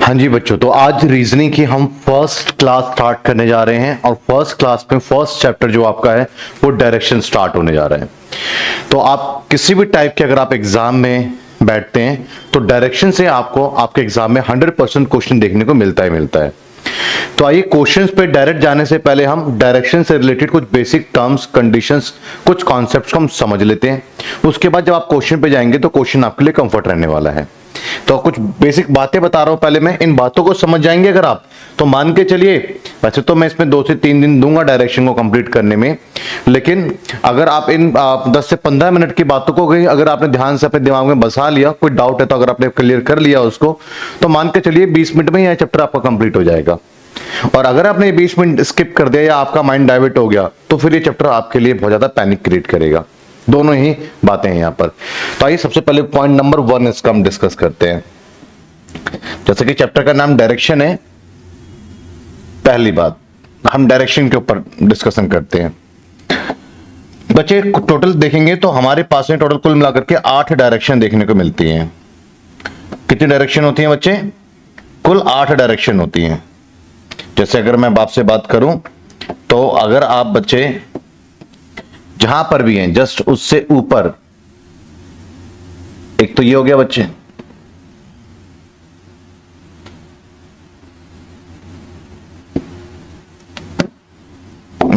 हाँ जी बच्चों, तो आज रीजनिंग की हम फर्स्ट क्लास स्टार्ट करने जा रहे हैं और फर्स्ट क्लास में फर्स्ट चैप्टर जो आपका है वो डायरेक्शन स्टार्ट होने जा रहा है। तो आप किसी भी टाइप के अगर आप एग्जाम में बैठते हैं तो डायरेक्शन से आपको आपके एग्जाम में 100% क्वेश्चन देखने को मिलता है। तो आइए क्वेश्चंस पे डायरेक्ट जाने से पहले हम डायरेक्शन से रिलेटेड कुछ बेसिक टर्म्स, कंडीशंस, कुछ कॉन्सेप्ट्स को हम समझ लेते हैं। उसके बाद जब आप क्वेश्चन पे जाएंगे तो क्वेश्चन आपके लिए कंफर्ट रहने वाला है। तो कुछ बेसिक बातें बता रहा हूं पहले मैं, इन बातों को समझ जाएंगे अगर आप तो मान के चलिए, वैसे तो मैं इसमें 2 से 3 दिन दूंगा डायरेक्शन को कंप्लीट करने में, लेकिन अगर आप इन 10 से 15 मिनट की बातों को अगर आपने ध्यान से अपने दिमाग में बसा लिया, कोई डाउट है तो अगर आपने क्लियर कर लिया उसको, तो मान के चलिए 20 मिनट में यह चैप्टर आपका कंप्लीट हो जाएगा। और अगर आपने 20 मिनट स्किप कर दिया या आपका माइंड डाइवर्ट हो गया तो फिर ये चैप्टर आपके लिए बहुत ज्यादा पैनिक क्रिएट करेगा। दोनों ही बातें हैं यहां पर। तो आइए सबसे पहले पॉइंट नंबर 1 इसका हम डिस्कस करते हैं। जैसे कि चैप्टर का नाम डायरेक्शन है, पहली बात हम डायरेक्शन के ऊपर डिस्कशन करते हैं। बच्चे टोटल देखेंगे तो हमारे पास में टोटल कुल मिलाकर के 8 डायरेक्शन देखने को मिलती हैं। कितनी डायरेक्शन होती हैं बच्चे? कुल 8 डायरेक्शन होती हैं। जैसे अगर मैं बाप से बात करूं तो अगर आप बच्चे जहां पर भी हैं जस्ट उससे ऊपर, एक तो ये हो गया बच्चे,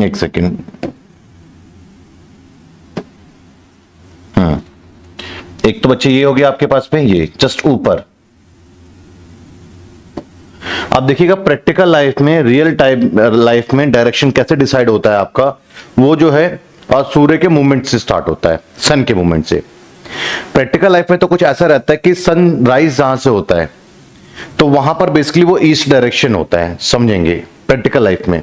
एक सेकेंड, एक तो बच्चे ये हो गया आपके पास में, ये जस्ट ऊपर। अब देखिएगा प्रैक्टिकल लाइफ में, रियल टाइम लाइफ में डायरेक्शन कैसे डिसाइड होता है आपका, वो जो है और सूर्य के मूवमेंट से स्टार्ट होता है, सन के मूवमेंट से। प्रैक्टिकल लाइफ में तो कुछ ऐसा रहता है कि सनराइज जहां से होता है तो वहां पर बेसिकली वो ईस्ट डायरेक्शन होता है, समझेंगे प्रैक्टिकल लाइफ में।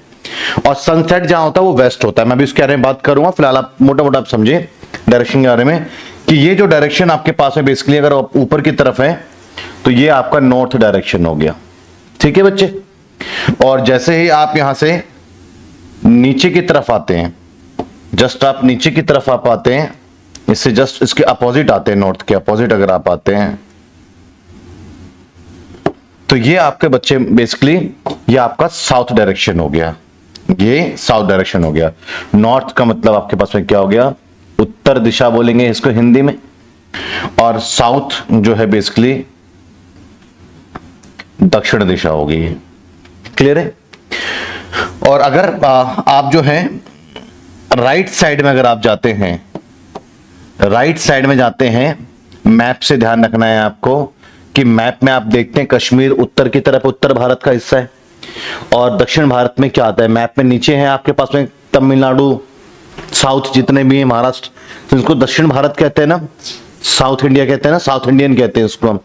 और सनसेट जहां होता है वो वेस्ट होता है। मैं भी उसके बारे में बात करूंगा, फिलहाल आप मोटा मोटा आप समझे डायरेक्शन के बारे में कि ये जो डायरेक्शन आपके पास है बेसिकली अगर आप ऊपर की तरफ है तो ये आपका नॉर्थ डायरेक्शन हो गया। ठीक है बच्चे। और जैसे ही आप यहां से नीचे की तरफ आते हैं, जस्ट आप नीचे की तरफ आप आते हैं, इससे जस्ट इसके अपोजिट आते हैं, नॉर्थ के अपोजिट अगर आप आते हैं तो ये आपके बच्चे बेसिकली ये आपका साउथ डायरेक्शन हो गया। ये साउथ डायरेक्शन हो गया। नॉर्थ का मतलब आपके पास में क्या हो गया? उत्तर दिशा बोलेंगे इसको हिंदी में। और साउथ जो है बेसिकली दक्षिण दिशा होगी। क्लियर है? और अगर आप जो है राइट साइड में अगर आप जाते हैं, राइट साइड में जाते हैं, मैप से ध्यान रखना है आपको कि मैप में आप देखते हैं कश्मीर उत्तर की तरफ, उत्तर भारत का हिस्सा है। और दक्षिण भारत में क्या आता है मैप में? नीचे है आपके पास में तमिलनाडु, साउथ जितने भी है, महाराष्ट्र, तो इसको दक्षिण भारत कहते हैं ना, साउथ इंडिया कहते हैं ना, साउथ इंडियन कहते हैं उसको हम।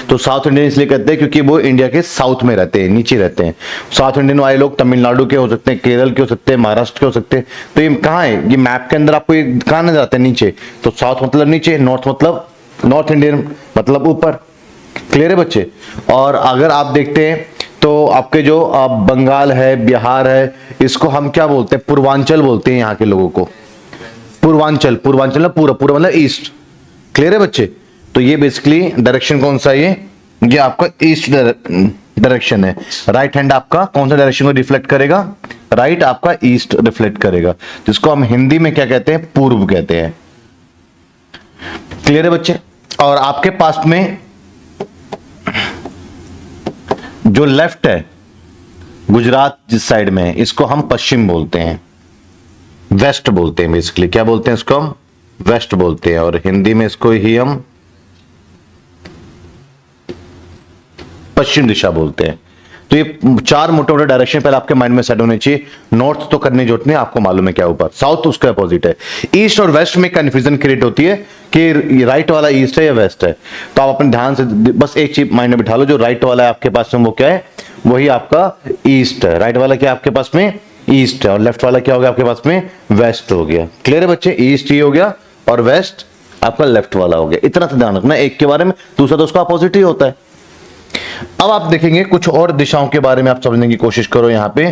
तो साउथ इंडियन इसलिए कहते हैं क्योंकि वो इंडिया के साउथ में रहते हैं, नीचे रहते हैं। साउथ इंडियन वाले लोग तमिलनाडु के हो सकते हैं, केरल के हो सकते हैं, महाराष्ट्र के हो सकते हैं। तो ये कहाँ है? ये मैप के अंदर आपको ये कहाँ नजर आते हैं? नीचे। तो साउथ मतलब नीचे, नॉर्थ मतलब नॉर्थ इंडियन मतलब ऊपर। क्लियर है बच्चे? और अगर आप देखते हैं तो आपके जो बंगाल है, बिहार है, इसको हम क्या बोलते हैं? पूर्वांचल बोलते हैं यहाँ के लोगों को। पूर्वांचल, पूर्वांचल ना पूरा, पूरा मतलब ईस्ट। क्लियर है बच्चे? तो ये बेसिकली डायरेक्शन कौन सा है? ये आपका ईस्ट डायरेक्शन है। राइट हैंड आपका कौन सा डायरेक्शन को रिफ्लेक्ट करेगा? राइट आपका ईस्ट रिफ्लेक्ट करेगा, जिसको हम हिंदी में क्या कहते हैं? पूर्व कहते हैं। क्लियर है बच्चे? और आपके पास में जो लेफ्ट है, गुजरात जिस साइड में है, इसको हम पश्चिम बोलते हैं, वेस्ट बोलते हैं। बेसिकली क्या बोलते हैं? इसको हम वेस्ट बोलते हैं। और हिंदी में इसको ही हम पश्चिम दिशा बोलते हैं। तो ये 4 मोटे मोटे डायरेक्शन पहले आपके माइंड में सेट होने चाहिए। नॉर्थ तो करने जरूरत नहीं, आपको मालूम है क्या ऊपर। साउथ उसका अपोजिट है। ईस्ट और वेस्ट में कंफ्यूजन क्रिएट होती है कि राइट वाला ईस्ट है या वेस्ट है। तो आप अपने ध्यान से बस एक चीज माइंड में बिठा लो, जो राइट वाला है आपके पास में वो क्या है? वही आपका ईस्ट है। राइट वाला क्या आपके पास में? ईस्ट है। और लेफ्ट वाला क्या हो गया आपके पास में? वेस्ट हो गया। क्लियर है बच्चे? ईस्ट ही हो गया और वेस्ट आपका लेफ्ट वाला हो गया। इतना सा ध्यान रखना एक के बारे में, दूसरा तो उसका अपोजिट ही होता है। अब आप देखेंगे कुछ और दिशाओं के बारे में आप समझने की कोशिश करो यहां पे।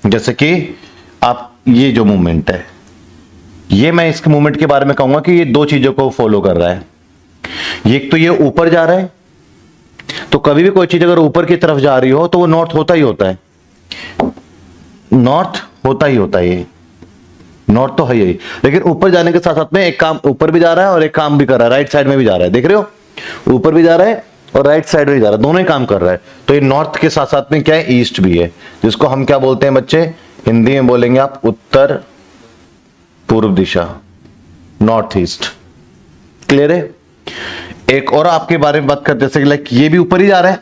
जैसे कि आप ये जो मूवमेंट है, ये मैं इसके मूवमेंट के बारे में कहूंगा कि ये 2 चीजों को फॉलो कर रहा है। एक तो ये ऊपर जा रहा है तो कभी भी कोई चीज अगर ऊपर की तरफ जा रही हो तो वो नॉर्थ होता ही होता है, नॉर्थ होता ही होता है, ये नॉर्थ तो है यही। लेकिन ऊपर जाने के साथ साथ में एक काम ऊपर भी जा रहा है और एक काम भी कर रहा है, राइट साइड में भी जा रहा है, देख रहे हो, ऊपर भी जा रहा है और राइट साइड में भी जा रहा है, दोनों ही काम कर रहा है। तो ये नॉर्थ के साथ साथ में क्या है, ईस्ट भी है, जिसको हम क्या बोलते हैं बच्चे, हिंदी में बोलेंगे आप उत्तर पूर्व दिशा, नॉर्थ ईस्ट। क्लियर है। एक और आपके बारे में बात करते हैं, लाइक ये भी ऊपर ही जा रहा है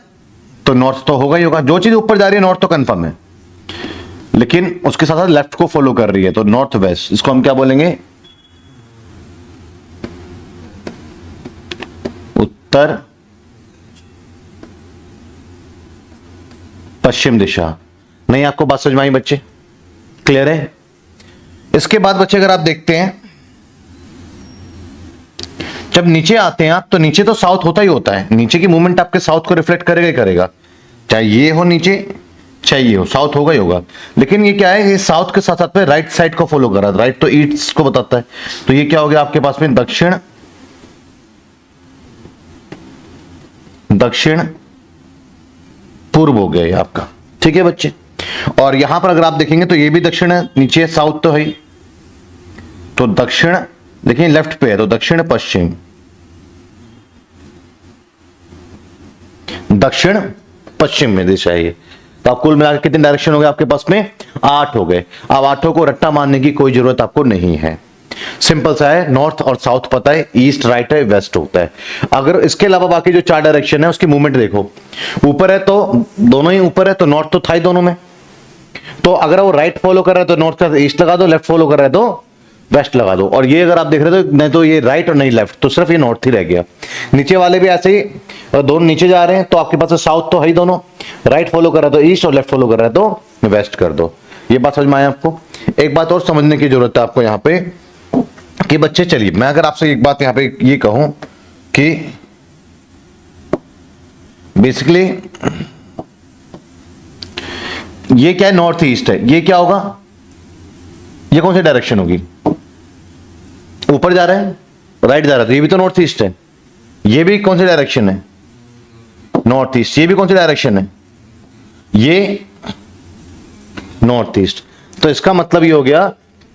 तो नॉर्थ तो होगा ही होगा, जो चीज ऊपर जा रही है नॉर्थ तो कंफर्म है, लेकिन उसके साथ साथ लेफ्ट को फॉलो कर रही है तो नॉर्थ वेस्ट, इसको हम क्या बोलेंगे, उत्तर पश्चिम दिशा। नहीं, आपको बात समझ में आई बच्चे? क्लियर है। इसके बाद बच्चे अगर आप देखते हैं, जब नीचे आते हैं आप तो नीचे तो साउथ होता ही होता है, नीचे की मूवमेंट आपके साउथ को रिफ्लेक्ट करेगा ही करेगा, चाहे ये हो नीचे चाहे ये हो, साउथ होगा ही होगा। लेकिन ये क्या है, ये साउथ के साथ साथ में राइट साइड को फॉलो कर रहा है, राइट तो ईस्ट को बताता है, तो ये क्या हो गया आपके पास में, दक्षिण दक्षिण पूर्व हो गया ये आपका। ठीक है बच्चे। और यहां पर अगर आप देखेंगे तो ये भी दक्षिण है, नीचे साउथ तो है, तो दक्षिण, देखिए लेफ्ट पे है तो दक्षिण पश्चिम, दक्षिण पश्चिम में दिशा है ये। तो आप कुल मिलाकर कितने डायरेक्शन हो गए आपके पास में, 8 हो गए। अब 8 को रट्टा मानने की कोई जरूरत आपको नहीं है, सिंपल सा है, नॉर्थ और साउथ पता है, ईस्ट राइट है वेस्ट होता है। अगर इसके अलावा बाकी जो 4 डायरेक्शन है उसकी मूवमेंट देखो, ऊपर है तो दोनों ही ऊपर है तो नॉर्थ तो था ही दोनों में, तो अगर वो राइट फॉलो कर रहा है तो नॉर्थ का ईस्ट लगा दो, लेफ्ट फॉलो कर रहा है तो वेस्ट लगा दो। और ये अगर आप देख रहे हो तो नहीं तो ये राइट और नहीं लेफ्ट, तो सिर्फ ये नॉर्थ ही रह गया। नीचे वाले भी ऐसे ही, और दोनों नीचे जा रहे हैं तो आपके पास साउथ तो है ही दोनों, राइट फॉलो कर रहा है तो ईस्ट और लेफ्ट फॉलो कर रहा है तो वेस्ट कर दो। ये बात समझ में आया आपको? एक बात और समझने की जरूरत है आपको यहाँ पे कि बच्चे, चलिए मैं अगर आपसे एक बात यहाँ पे ये कहूं कि बेसिकली ये क्या है, नॉर्थ ईस्ट है, ये क्या होगा, ये कौन सी डायरेक्शन होगी, ऊपर जा रहा है राइट जा रहा है तो ये भी तो नॉर्थ ईस्ट है, ये भी कौन सी डायरेक्शन है, नॉर्थ ईस्ट, ये भी कौन सी डायरेक्शन है, ये नॉर्थ ईस्ट। तो इसका मतलब ये हो गया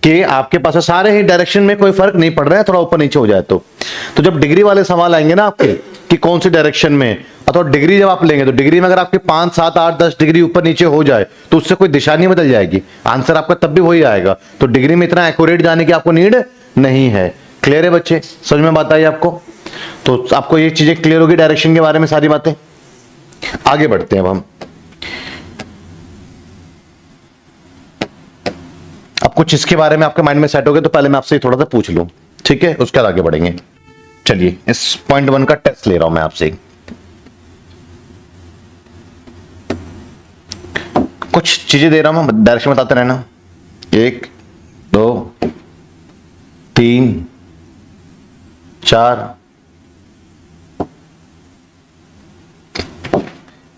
कि आपके पास सारे ही डायरेक्शन में कोई फर्क नहीं पड़ रहा है, थोड़ा ऊपर नीचे हो जाए तो जब डिग्री वाले सवाल आएंगे ना आपके कि कौन सी डायरेक्शन में, अथवा डिग्री जब आप लेंगे तो डिग्री में अगर आपके 5, 7, 8, 10 डिग्री ऊपर नीचे हो जाए तो उससे कोई दिशा नहीं बदल जाएगी, आंसर आपका तब भी वही आएगा। तो डिग्री में इतना एक्यूरेट जाने की आपको नीड नहीं है। क्लियर है बच्चे? समझ में बात आई आपको? तो आपको ये चीजें क्लियर होगी डायरेक्शन के बारे में सारी बातें। आगे बढ़ते हैं अब हम। अब कुछ इसके बारे में आपके माइंड में सेट हो गया तो पहले मैं आपसे थोड़ा सा पूछ लूं, ठीक है, उसके बाद आगे बढ़ेंगे। चलिए इस पॉइंट 1 का टेस्ट ले रहा हूं मैं आपसे। कुछ चीजें दे रहा हूं, डायरेक्शन बताते रहना, 1 2 3 4,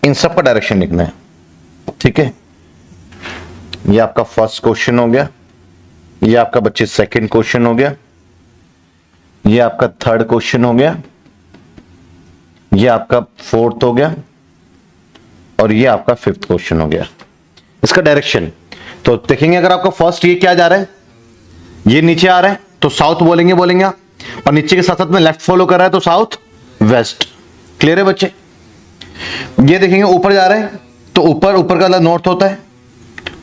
इन सब का डायरेक्शन लिखना है। ठीक है, ये आपका फर्स्ट क्वेश्चन हो गया, ये आपका बच्चे सेकंड क्वेश्चन हो गया, ये आपका थर्ड क्वेश्चन हो गया, ये आपका फोर्थ हो गया और ये आपका फिफ्थ क्वेश्चन हो गया। इसका डायरेक्शन तो देखेंगे, अगर आपका फर्स्ट ये क्या जा रहा है, ये नीचे आ रहा है तो साउथ बोलेंगे आप, और नीचे के साथ साथ में लेफ्ट फॉलो कर रहा है तो साउथ वेस्ट। क्लियर है बच्चे? ये देखेंगे ऊपर जा रहा है तो ऊपर का मतलब नॉर्थ होता है,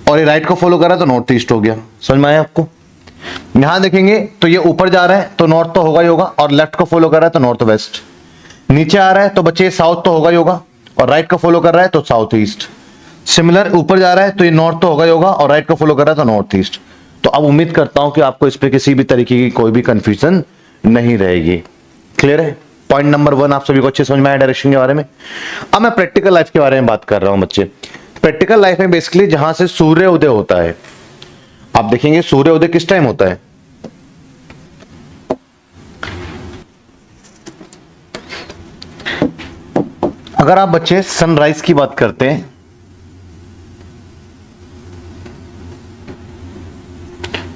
और ये राइट को फॉलो कर रहा है तो नॉर्थ ईस्ट हो गया। समझ में आया आपको? यहां देखेंगे तो ये ऊपर जा रहा है तो नॉर्थ तो होगा ही होगा, और लेफ्ट को फॉलो कर रहा है तो नॉर्थ वेस्ट। नीचे आ रहा है तो बच्चे साउथ तो होगा ही होगा, और राइट को फॉलो कर रहा है तो साउथ ईस्ट। सिमिलर ऊपर जा रहा है तो ये नॉर्थ तो होगा ही होगा, और राइट को फॉलो कर रहा है तो नॉर्थ ईस्ट। तो अब उम्मीद करता हूं कि आपको इस पे किसी भी तरीके की कोई भी कंफ्यूजन नहीं रहेगी। क्लियर है? पॉइंट नंबर 1 आप सभी को अच्छे समझ में आया डायरेक्शन के बारे में। अब मैं प्रैक्टिकल लाइफ के बारे में बात कर रहा हूं बच्चे। प्रैक्टिकल लाइफ में बेसिकली जहां से सूर्य उदय होता है, आप देखेंगे सूर्य उदय किस टाइम होता है, अगर आप बच्चे सनराइज की बात करते हैं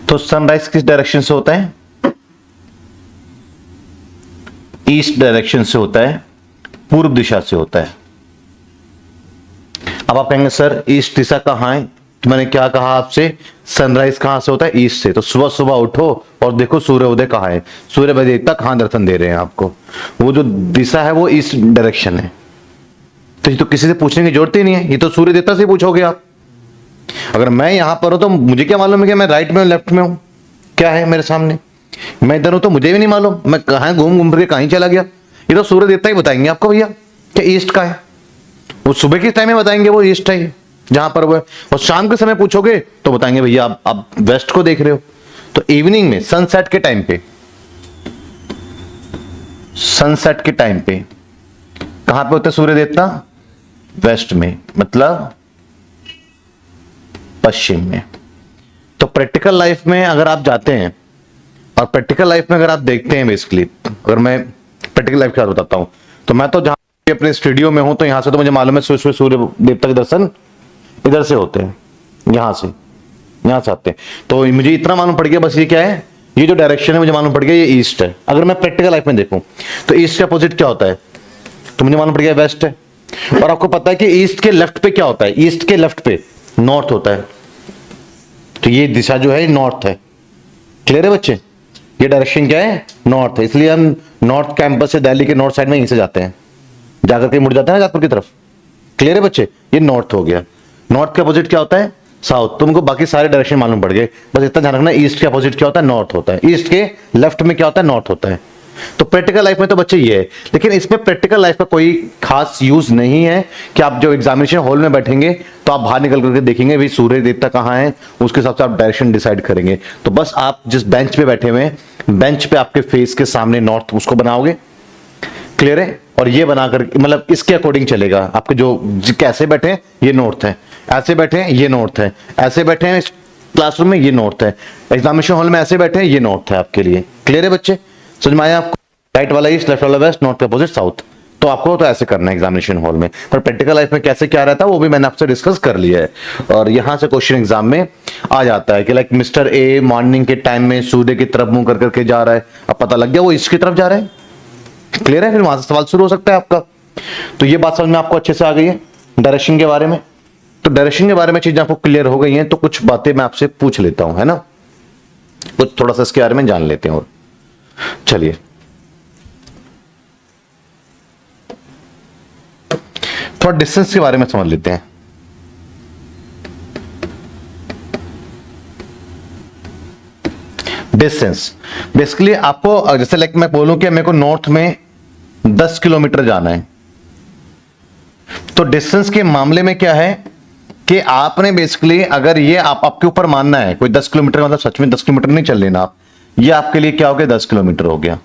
तो सनराइज किस डायरेक्शन से होता है, ईस्ट डायरेक्शन से होता है, पूर्व दिशा से होता है। अब आप कहेंगे सर ईस्ट दिशा कहाँ है, तो मैंने क्या कहा आपसे, सनराइज कहाँ से होता है, ईस्ट से। तो सुबह सुबह उठो और देखो सूर्योदय कहाँ है, सूर्य देवता कहाँ दर्शन दे रहे हैं आपको, वो जो दिशा है वो ईस्ट डायरेक्शन है। तो ये तो किसी से पूछने की जरूरत ही नहीं है, ये तो सूर्य देवता से पूछोगे आप। अगर मैं यहां पर हूं तो मुझे क्या मालूम है कि मैं राइट में हूं लेफ्ट में हूं, क्या है मेरे सामने, मैं इधर हूं तो मुझे भी नहीं मालूम मैं कहां घूम घूम के कहीं चला गया। ये तो सूर्य देवता ही बताएंगे आपको भैया कि ईस्ट का है, वो सुबह के टाइम में बताएंगे वो ईस्ट है जहां पर वो है, और शाम के समय पूछोगे तो बताएंगे भैया आप वेस्ट को देख रहे हो। तो इवनिंग में सनसेट के टाइम पे, सनसेट के टाइम पे कहां पे होते हैं सूर्य देवता, वेस्ट में, मतलब पश्चिम में। तो प्रैक्टिकल लाइफ में अगर आप जाते हैं और प्रैक्टिकल लाइफ में अगर आप देखते हैं, बेसिकली अगर मैं प्रैक्टिकल लाइफ के बारे में बताता हूं, तो मैं तो जहां अपने स्टूडियो में हूं तो यहां से तो मुझे मालूम है सूर्य देवता के दर्शन इधर से होते हैं, यहां से आते हैं। तो मुझे इतना मालूम पड़ गया बस, ये क्या है, ये जो डायरेक्शन है मुझे मालूम पड़ गया ये ईस्ट है। अगर मैं प्रैक्टिकल लाइफ में देखूं तो ईस्ट के अपोजिट क्या होता है, तो मुझे मालूम पड़ गया वेस्ट है। और आपको पता है कि ईस्ट के लेफ्ट पे क्या होता है, ईस्ट के लेफ्ट पे नॉर्थ होता है। तो ये दिशा जो है नॉर्थ है, क्लियर है बच्चे, ये डायरेक्शन क्या है, नॉर्थ है। इसलिए हम नॉर्थ कैंपस से दिल्ली के नॉर्थ साइड में यहीं से जाते हैं, जाकर के मुड़ जाते हैं ना जाजपुर की तरफ, क्लियर है बच्चे, ये नॉर्थ हो गया। नॉर्थ के अपोजिट क्या होता है, साउथ। तुमको बाकी सारे डायरेक्शन मालूम पड़ गए, बस इतना ध्यान रखना ईस्ट के अपोजिट क्या होता है, नॉर्थ होता है। ईस्ट के लेफ्ट में क्या होता है, नॉर्थ होता है। तो प्रैक्टिकल लाइफ में तो बच्चे ये है, लेकिन इसमें प्रैक्टिकल लाइफ का कोई खास यूज नहीं है कि आप जो एग्जामिनेशन हॉल में बैठेंगे तो आप बाहर निकल करके देखेंगे भाई सूर्य देवता कहाँ है, उसके हिसाब से आप डायरेक्शन डिसाइड करेंगे। तो बस आप जिस बेंच पे बैठे हुए हैं, बेंच पे आपके फेस के सामने नॉर्थ उसको बनाओगे, क्लियर है। और ये बनाकर मतलब इसके अकॉर्डिंग चलेगा, आपके जो कैसे बैठे हैं ये नॉर्थ है, ऐसे बैठे हैं ये नॉर्थ है, ऐसे बैठे हैं क्लासरूम में ये नॉर्थ है, एग्जामिनेशन हॉल में ऐसे बैठे हैं ये नॉर्थ है आपके लिए, क्लियर है बच्चे, समझ में आया आपको। राइट वाला ईस्ट, लेफ्ट वाला वेस्ट, नॉर्थ के अपोजिट साउथ। तो आपको तो ऐसे करना है एग्जामिनेशन हॉल में, पर प्रैक्टिकल लाइफ में कैसे क्या रहता है वो भी मैंने आपसे डिस्कस कर लिया है। और यहां से क्वेश्चन एग्जाम में आ जाता है कि लाइक मिस्टर ए मॉर्निंग के टाइम में सूर्य की तरफ मुंह कर करके जा रहा है, अब पता लग गया वो ईस्ट की तरफ जा रहा है, क्लियर है, फिर वहां से सवाल शुरू हो सकता है आपका। तो ये बात समझ में आपको अच्छे से आ गई है डायरेक्शन के बारे में। तो डायरेक्शन के बारे में चीजें आपको क्लियर हो गई हैं, तो कुछ बातें मैं आपसे पूछ लेता हूं, है ना, कुछ थोड़ा सा इसके बारे में जान लेते हैं। और चलिए थोड़ा डिस्टेंस के बारे में समझ लेते हैं। डिस्टेंस बेसिकली आपको जैसे लाइक मैं बोलूं कि मेरे को नॉर्थ में 10 किलोमीटर जाना है, तो डिस्टेंस के मामले में क्या है कि आपने बेसिकली अगर ये आपके ऊपर मानना है कोई 10 किलोमीटर मतलब सच में 10 किलोमीटर नहीं चल लेना आप, ये आपके लिए क्या हो गया 10 किलोमीटर हो गया,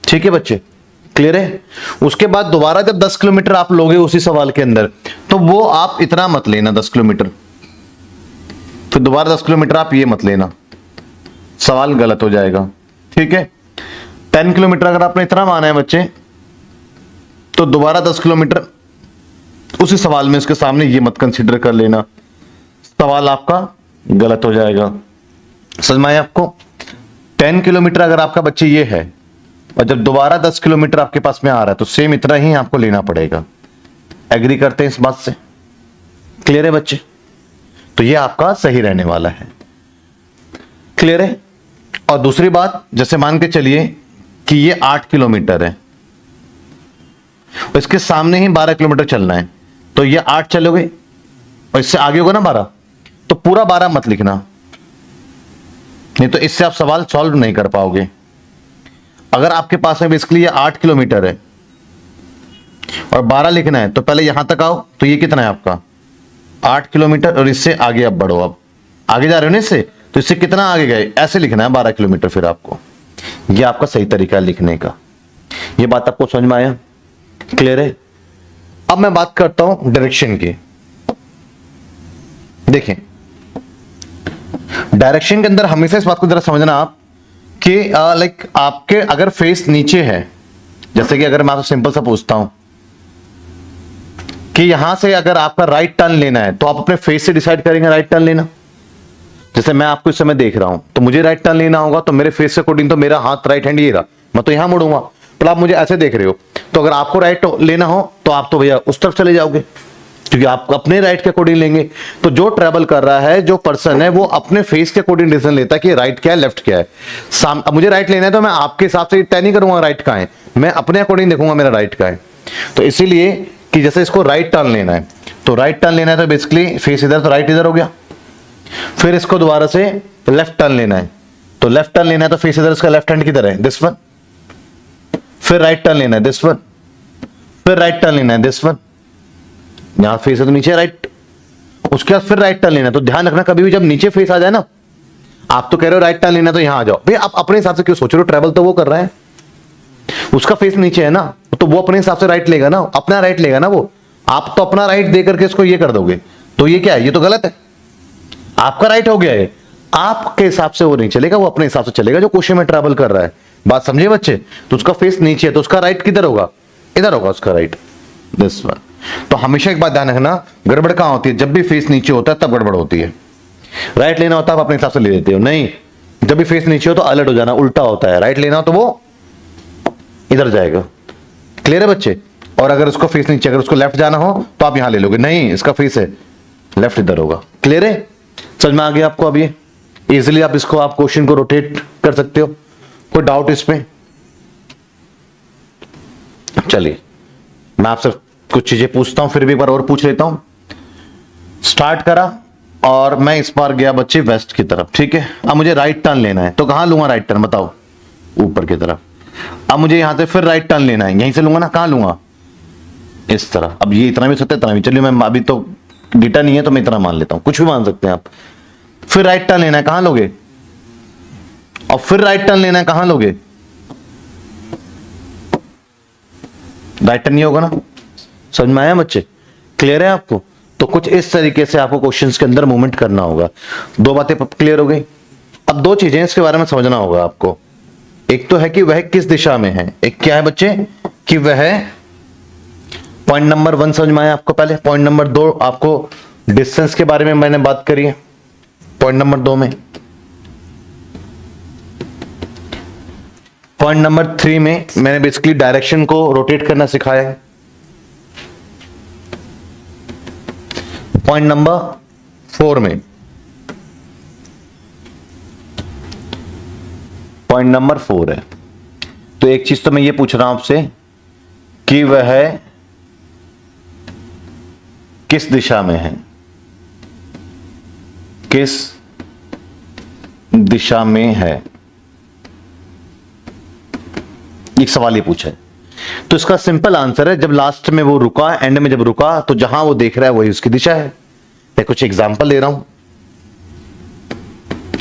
ठीक है बच्चे, क्लियर है। उसके बाद दोबारा जब 10 किलोमीटर आप लोगे उसी सवाल के अंदर, तो वो आप इतना मत लेना 10 किलोमीटर, फिर दोबारा 10 किलोमीटर आप ये मत लेना, सवाल गलत हो जाएगा, ठीक है। 10 किलोमीटर अगर आपने इतना माना है बच्चे, तो दोबारा 10 किलोमीटर उसी सवाल में उसके सामने ये मत कंसीडर कर लेना, सवाल आपका गलत हो जाएगा, समझ में आया आपको। 10 किलोमीटर अगर आपका बच्चे ये है और जब दोबारा 10 किलोमीटर आपके पास में आ रहा है तो सेम इतना ही आपको लेना पड़ेगा, एग्री करते हैं इस बात से, क्लियर है बच्चे। तो ये आपका सही रहने वाला है, क्लियर है। और दूसरी बात, जैसे मान के चलिए कि ये 8 किलोमीटर है और इसके सामने ही 12 किलोमीटर चलना है, तो ये 8 चलोगे और इससे आगे होगा ना 12, तो पूरा 12 मत लिखना, नहीं तो इससे आप सवाल सॉल्व नहीं कर पाओगे। अगर आपके पास में बेसिकली ये 8 किलोमीटर है और 12 लिखना है, तो पहले यहां तक आओ, तो ये कितना है आपका 8 किलोमीटर, और इससे आगे अब बढ़ो, अब आगे जा रहे हो ना इससे, तो इससे कितना आगे गए, ऐसे लिखना है 12 किलोमीटर, फिर आपको ये आपका सही तरीका है लिखने का। ये बात आपको समझ में आया, क्लियर है। अब मैं बात करता हूं डायरेक्शन की। देखें डायरेक्शन के अंदर हमेशा इस बात को जरा समझना आप कि लाइक आपके अगर फेस नीचे है, जैसे कि अगर मैं आपसे सिंपल सा पूछता हूं कि यहां से अगर आपका राइट टर्न लेना है, तो आप अपने फेस से डिसाइड करेंगे राइट टर्न लेना। जैसे मैं आपको इस समय देख रहा हूं तो मुझे राइट टर्न लेना होगा, तो मेरे फेस से अकॉर्डिंग तो मेरा हाथ राइट हैंड ये रहा, मैं तो यहां मुड़ूंगा, पर आप मुझे ऐसे देख रहे हो, तो अगर आपको राइट लेना हो तो आप तो भैया उस तरफ चले जाओगे, क्योंकि आप अपने राइट के अकॉर्डिंग लेंगे। तो जो ट्रेवल कर रहा है, जो पर्सन है, वो अपने फेस के अकॉर्डिंग डिसीजन लेता है कि राइट क्या है, लेफ्ट क्या है। अब मुझे राइट लेना है तो मैं आपके हिसाब से तय नहीं करूंगा राइट का है, मैं अपने अकॉर्डिंग देखूंगा मेरा राइट का है। तो इसीलिए कि जैसे इसको राइट टर्न लेना है, तो राइट टर्न लेना है तो बेसिकली फेस इधर, तो राइट इधर हो गया। फिर इसको दोबारा से लेफ्ट टर्न लेना है, तो लेफ्ट टर्न लेना है तो फेस इधर, इसका लेफ्ट हैंड किधर है, दिस वन। फिर राइट टर्न लेना है, दिस वन। फिर राइट टर्न लेना है, दिस वन। यहां फेस है तो नीचे राइट, उसके बाद फिर राइट टर्न लेना है। तो ध्यान रखना, कभी भी जब नीचे फेस आ जाए ना, आप तो कह रहे हो राइट टर्न लेना है तो यहां आ जाओ, भाई आप अपने हिसाब से क्यों सोच रहे हो, ट्रैवल तो वो कर रहा है, उसका फेस नीचे है ना, तो वो अपने हिसाब से राइट लेगा ना, अपना राइट लेगा ना वो। आप तो अपना राइट दे करके इसको ये कर दोगे, तो ये क्या है, ये तो गलत है। आपका राइट हो गया है, आपके हिसाब से वो नहीं चलेगा, वो अपने हिसाब से चलेगा जो क्वेश्चन में ट्रैवल कर रहा है। बात समझे बच्चे? तो उसका फेस नीचे है तो उसका राइट किधर होगा, इधर होगा उसका राइट, दिस वन। तो हमेशा एक बात ध्यान रखना, गड़बड़ कहां होती है, जब भी फेस नीचे होता है तब गड़बड़ होती है। राइट लेना होता है आप अपने हिसाब से ले लेते हो, नहीं, जब भी फेस नीचे हो तो अलर्ट हो जाना, उल्टा होता है। राइट लेना हो तो वो इधर जाएगा। क्लियर है बच्चे? और अगर उसको फेस नीचे, अगर उसको लेफ्ट जाना हो तो आप यहां ले लोगे, नहीं इसका फेस है लेफ्ट, इधर होगा। क्लियर है? समझ में आ गया आपको? अब ये इजिली आप इसको, आप क्वेश्चन को रोटेट कर सकते हो। कोई डाउट इसमें? चलिए मैं आपसे कुछ चीजें पूछता हूं, फिर भी एक बार और पूछ लेता हूं। स्टार्ट करा और मैं इस बार गया बच्चे वेस्ट की तरफ, ठीक है। अब मुझे राइट टर्न लेना है, तो कहां लूंगा राइट टर्न, बताओ? ऊपर की तरफ। अब मुझे यहां से फिर राइट टर्न लेना है, यहीं से लूंगा ना, कहां लूंगा, इस तरह। अब ये इतना भी सकता है, इतना भी, चलिए मैं अभी तो डेटा नहीं है तो मैं इतना मान लेता हूं, कुछ भी मान सकते हैं आप। फिर राइट टर्न लेना है, कहां लोगे, और फिर राइट टर्न लेना है, कहां लोगे, राइट टर्न नहीं होगा ना। समझ में आया बच्चे? क्लियर है आपको? तो कुछ इस तरीके से आपको क्वेश्चंस के अंदर मूवमेंट करना होगा। दो बातें क्लियर हो गई। अब दो चीजें इसके बारे में समझना होगा आपको। एक तो है कि वह किस दिशा में है, एक क्या है बच्चे कि वह, पॉइंट नंबर 1 समझ में आया आपको पहले। पॉइंट नंबर 2 आपको डिस्टेंस के बारे में मैंने बात करी है पॉइंट नंबर 2 में। पॉइंट नंबर 3 में मैंने बेसिकली डायरेक्शन को रोटेट करना सिखाया है। पॉइंट नंबर 4 में, पॉइंट नंबर 4 है, तो एक चीज तो मैं ये पूछ रहा हूं आपसे कि वह किस दिशा में है, किस दिशा में है, एक सवाल ये पूछा है। तो इसका सिंपल आंसर है, जब लास्ट में वो रुका, एंड में जब रुका, तो जहां वो देख रहा है वही उसकी दिशा है। मैं कुछ एग्जांपल दे रहा हूं,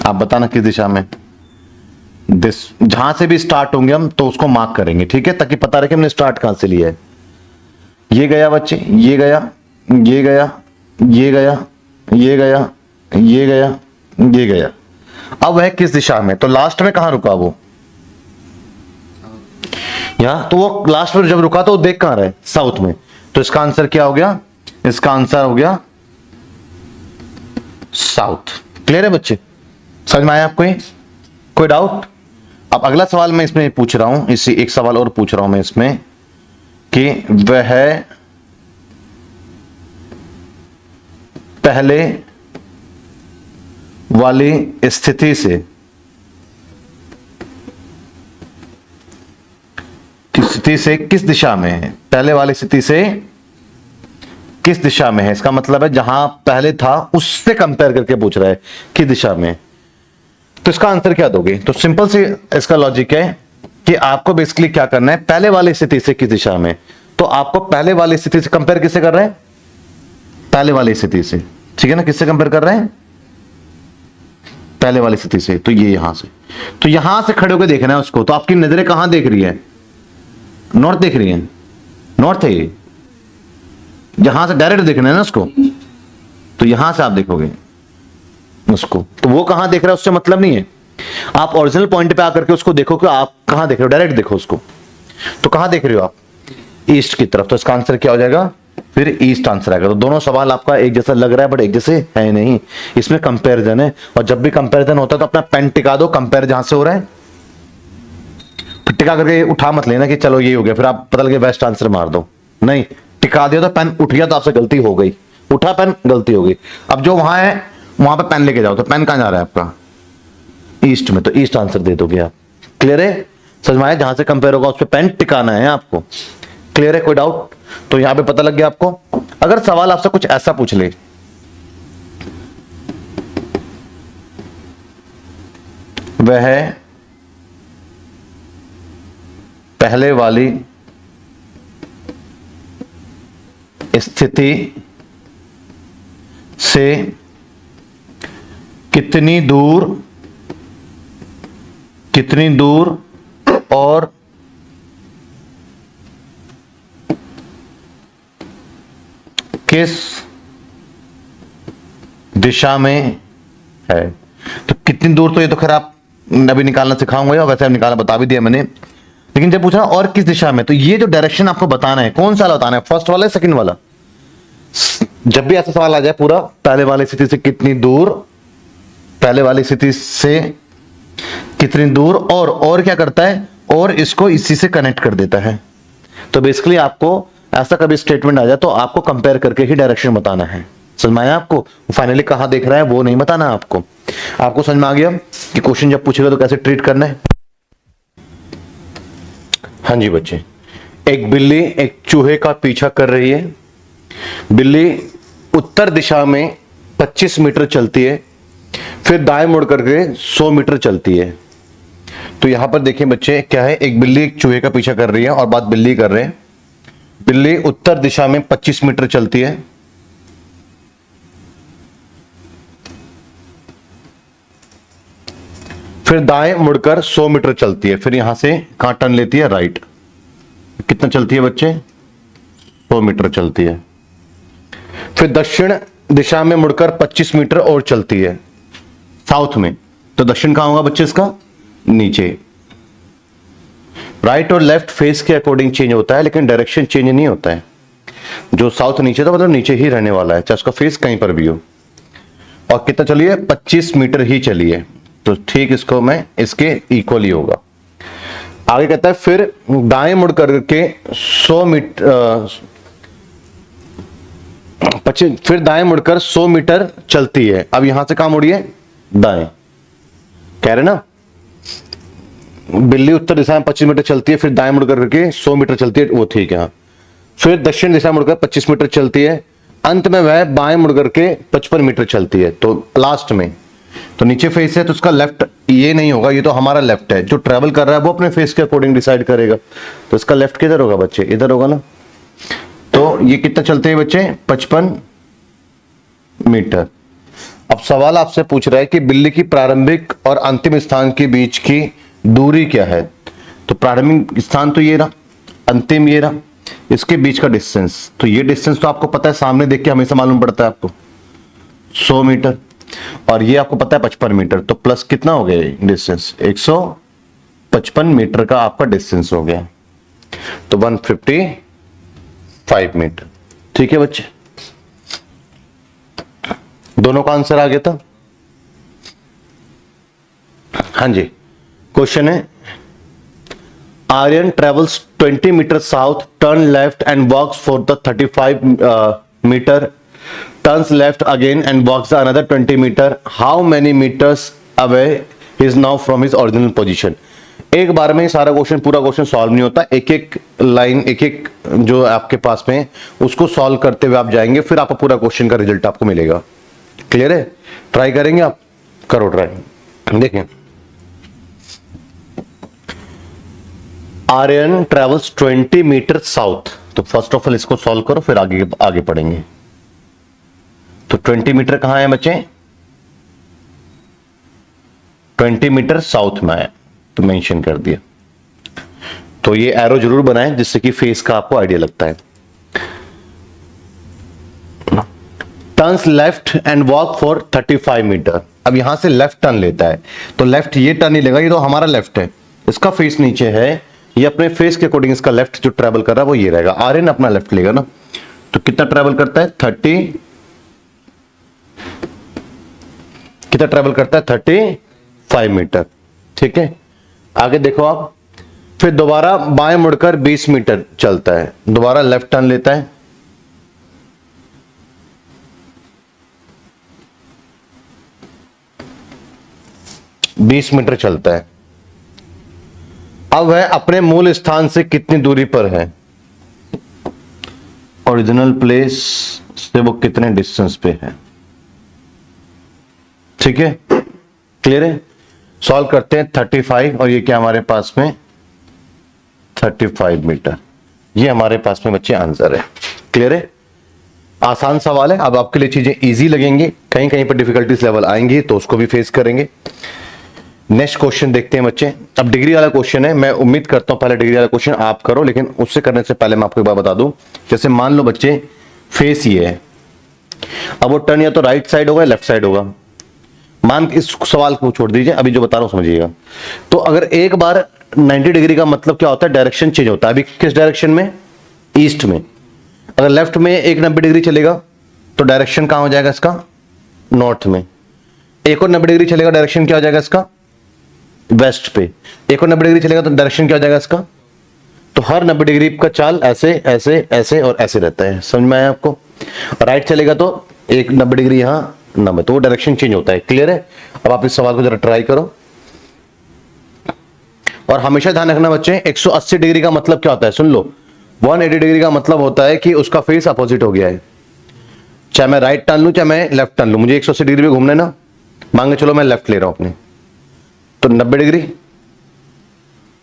आप बताना किस दिशा में। जहां से भी स्टार्ट होंगे हम तो उसको मार्क करेंगे, ठीक है, ताकि पता रहे कि हमने स्टार्ट कहां से लिया है। ये गया बच्चे, ये गया, ये गया, ये गया, ये गया, ये गया, ये गया। अब वह किस दिशा में, तो लास्ट में कहां रुका वो, यहां। तो वो लास्ट में जब रुका तो वो देख कहां रहा है, साउथ में। तो इसका आंसर क्या हो गया, इसका आंसर हो गया साउथ। क्लियर है बच्चे? समझ में आया आपको ये? कोई डाउट? अब अगला सवाल मैं इसमें पूछ रहा हूं, इसी एक सवाल और पूछ रहा हूं मैं इसमें कि वह पहले वाली स्थिति से किस दिशा में है, पहले वाली स्थिति से किस दिशा में है। इसका मतलब है जहां पहले था उससे कंपेयर करके पूछ रहा है किस दिशा में। तो इसका आंसर क्या दोगे? तो सिंपल सी इसका लॉजिक है कि आपको बेसिकली क्या करना है, पहले वाली स्थिति से किस दिशा में। तो आपको पहले वाली स्थिति से कंपेयर किससे कर रहे हैं, पहले वाली स्थिति से, ठीक है ना। किससे कंपेयर कर रहे हैं, पहले वाली स्थिति से। तो ये यहां से, तो यहां से खड़े होकर देखना है उसको। तो आपकी नजरें कहां देख रही है, नॉर्थ देख रही है, नॉर्थ है ये, यहां से डायरेक्ट देखना है ना उसको। तो यहां से आप देखोगे उसको, तो वो कहां देख रहा है उससे मतलब नहीं है। आप ओरिजिनल पॉइंट पे आकर के उसको देखो कि आप कहां देख रहे हो, डायरेक्ट देखो उसको। तो कहां देख रहे हो आप, ईस्ट की तरफ। तो इसका आंसर क्या हो जाएगा, फिर ईस्ट आंसर आएगा। तो दोनों सवाल आपका एक जैसा लग रहा है बट एक जैसे है नहीं, इसमें कंपैरिजन है। और जब भी कंपैरिजन होता है तो अपना पेन टिका दो, कंपेयर जहां से हो रहा है टिका करके उठा मत लेना कि चलो ये हो गया, फिर आप पता लगे बेस्ट आंसर मार दो। नहीं, टिका दिया तो पेन उठ गया तो आपसे गलती हो गई, उठा पेन गलती हो गई। अब जो वहां है वहां पे पेन लेके जाओ, तो पेन कहां जा रहा है आपका? ईस्ट में, तो ईस्ट आंसर दे दोगे आप। क्लियर है? समझ में आया? जहां से कंपेयर होगा उस पर पेन टिकाना है आपको। क्लियर है? कोई डाउट? तो यहां पे पता लग गया आपको। अगर सवाल आपसे कुछ ऐसा पूछ ले, वह पहले वाली स्थिति से कितनी दूर और किस दिशा में है? तो कितनी दूर, तो ये तो खैर आप अभी निकालना सिखाऊंगा, या वैसे निकालना बता भी दिया मैंने, लेकिन जब पूछा और किस दिशा में, तो ये जो डायरेक्शन आपको बताना है, कौन सा बताना है, फर्स्ट वाला है सेकंड वाला? जब भी ऐसा सवाल आ जाए पूरा पहले वाली स्थिति से कितनी दूर, पहले वाली स्थिति से कितनी दूर, और क्या करता है, और इसको इसी से कनेक्ट कर देता है। तो बेसिकली आपको ऐसा कभी स्टेटमेंट आ जाए तो आपको कंपेयर करके ही डायरेक्शन बताना है। समझ में आया आपको? फाइनली कहां देख रहा है वो नहीं बताना आपको। आपको समझ में आ गया कि क्वेश्चन जब पूछेगा तो कैसे ट्रीट करना है? हाँ जी बच्चे, एक बिल्ली एक चूहे का पीछा कर रही है। बिल्ली उत्तर दिशा में 25 मीटर चलती है, फिर दाएं मुड़ करके 100 मीटर चलती है। तो यहां पर देखिए बच्चे क्या है, एक बिल्ली एक चूहे का पीछा कर रही है और बात बिल्ली कर रहे हैं। बिल्ली उत्तर दिशा में 25 मीटर चलती है, फिर दाएं मुड़कर 100 मीटर चलती है, फिर यहां से कहां टर्न लेती है? राइट। कितना चलती है बच्चे? 100 मीटर चलती है। फिर दक्षिण दिशा में मुड़कर 25 मीटर और चलती है, साउथ में। तो दक्षिण कहां होगा बच्चे इसका? नीचे। राइट और लेफ्ट फेस के अकॉर्डिंग चेंज होता है, लेकिन डायरेक्शन चेंज नहीं होता है। जो साउथ नीचे था मतलब नीचे ही रहने वाला है, चाहे उसका फेस कहीं पर भी हो। और कितना चलिए? 25 मीटर ही चलिए, तो ठीक इसको मैं इसके इक्वली होगा। आगे कहता है फिर दाएं मुड़ करके 100 मीटर 25, फिर दाएं मुड़कर 100 मीटर चलती है। अब यहां से कहां मुड़िए? दाएं। कह रहे ना, बिल्ली उत्तर दिशा में 25 मीटर चलती है, फिर दाएं मुड़ करके 100 मीटर चलती है, वो ठीक है। हाँ। फिर दक्षिण दिशा मुड़कर 25 मीटर चलती है, अंत में वह बाएं मुड़ करके 55 मीटर चलती है। तो लास्ट में तो नीचे फेस है तो उसका लेफ्ट ये नहीं होगा, ये तो हमारा लेफ्ट है। जो ट्रेवल कर रहा है वो अपने फेस के अकॉर्डिंग डिसाइड करेगा, तो इसका लेफ्ट किधर होगा बच्चे? इधर होगा ना। तो ये कितना चलते हैं बच्चे? 55 मीटर। अब सवाल आपसे पूछ रहा है कि बिल्ली की प्रारंभिक और अंतिम स्थान के बीच की दूरी क्या है? तो प्रारंभिक स्थान तो ये रहा, अंतिम ये रहा, इसके बीच का डिस्टेंस, तो ये डिस्टेंस तो आपको पता है, सामने देख के हमेशा मालूम पड़ता है आपको, 100 मीटर। और ये आपको पता है 55 मीटर, तो प्लस कितना हो गया डिस्टेंस? 155 मीटर का आपका डिस्टेंस हो गया, तो 155 मीटर। ठीक है बच्चे, दोनों का आंसर आ गया था। हाँ जी, क्वेश्चन है Aryan travels 20 metre south, turn left and walks for the 35 metre, turns left again and walks another 20 meter. How many meters away he is now from his original position? एक बार में सारा क्वेश्चन, पूरा question solve नहीं होता, एक एक line, एक एक जो आपके पास में उसको सॉल्व करते हुए आप जाएंगे, फिर आपको पूरा क्वेश्चन का रिजल्ट आपको मिलेगा। क्लियर है? ट्राई करेंगे आप? करो ट्राई। देखें, आर्यन ट्रेवल्स 20 मीटर साउथ, तो फर्स्ट ऑफ ऑल इसको सॉल्व करो, फिर आगे पढ़ेंगे। तो 20 मीटर कहां है बच्चे? 20 मीटर साउथ में है, तो मेंशन कर दिया। तो ये एरो जरूर बनाएं जिससे कि फेस का आपको आइडिया लगता है। Turns left and walk for 35 metre. अब यहां से लेफ्ट टर्न लेता है, तो लेफ्ट ये टर्न नहीं लेगा, ये तो हमारा लेफ्ट है, इसका फेस नीचे है, ये अपने फेस के अकॉर्डिंग इसका लेफ्ट जो ट्रेवल कर रहा है वो ये रहेगा। आर्यन अपना लेफ्ट लेगा ना, तो कितना ट्रेवल करता है? 35 मीटर। ठीक है, आगे देखो आप, फिर दोबारा बाएं मुड़कर 20 मीटर चलता है, दोबारा लेफ्ट टर्न लेता है, 20 मीटर चलता है। अब वह अपने मूल स्थान से कितनी दूरी पर है, ओरिजिनल प्लेस से वो कितने डिस्टेंस पे है। ठीक है, क्लियर है। सॉल्व करते हैं। 35 और ये क्या हमारे पास में 35 मीटर, ये हमारे पास में बच्चे आंसर है। क्लियर है, आसान सवाल है। अब आपके लिए चीजें इजी लगेंगी, कहीं कहीं पर डिफिकल्टीज लेवल आएंगी तो उसको भी फेस करेंगे। नेक्स्ट क्वेश्चन देखते हैं बच्चे। अब डिग्री वाला क्वेश्चन है, मैं उम्मीद करता हूं पहले डिग्री वाला क्वेश्चन आप करो, लेकिन उससे करने से पहले मैं आपको एक बात बता दूं। जैसे मान लो बच्चे फेस ये है, अब वो टर्न या तो राइट साइड होगा या लेफ्ट साइड होगा। मान इस सवाल को छोड़ दीजिए, अभी जो बता रहा हूं समझिएगा। तो अगर एक बार 90 डिग्री का मतलब क्या होता है, डायरेक्शन चेंज होता है। अभी किस डायरेक्शन में, ईस्ट में। अगर लेफ्ट में एक 90 डिग्री चलेगा तो डायरेक्शन कहां हो जाएगा इसका, नॉर्थ में। एक और 90 डिग्री चलेगा, डायरेक्शन क्या हो जाएगा इसका, वेस्ट पे। एक और 90 डिग्री चलेगा तो डायरेक्शन क्या हो जाएगा इसका। तो हर 90 डिग्री का चाल ऐसे ऐसे ऐसे और ऐसे रहता है, समझ में आया आपको। राइट चलेगा तो एक 90 डिग्री यहां 90, तो वो डायरेक्शन चेंज होता है। क्लियर है। अब आप इस सवाल को जरा ट्राई करो और हमेशा ध्यान रखना बच्चे, 180 डिग्री का मतलब क्या होता है, सुन लो। 180 डिग्री का मतलब होता है कि उसका फेस अपोजिट हो गया है। चाहे मैं राइट टर्न लूं चाहे मैं लेफ्ट टर्न लूं, मुझे 180 डिग्री पे घूमना है ना। मान के चलो मैं लेफ्ट ले रहा हूं अपने, तो 90 डिग्री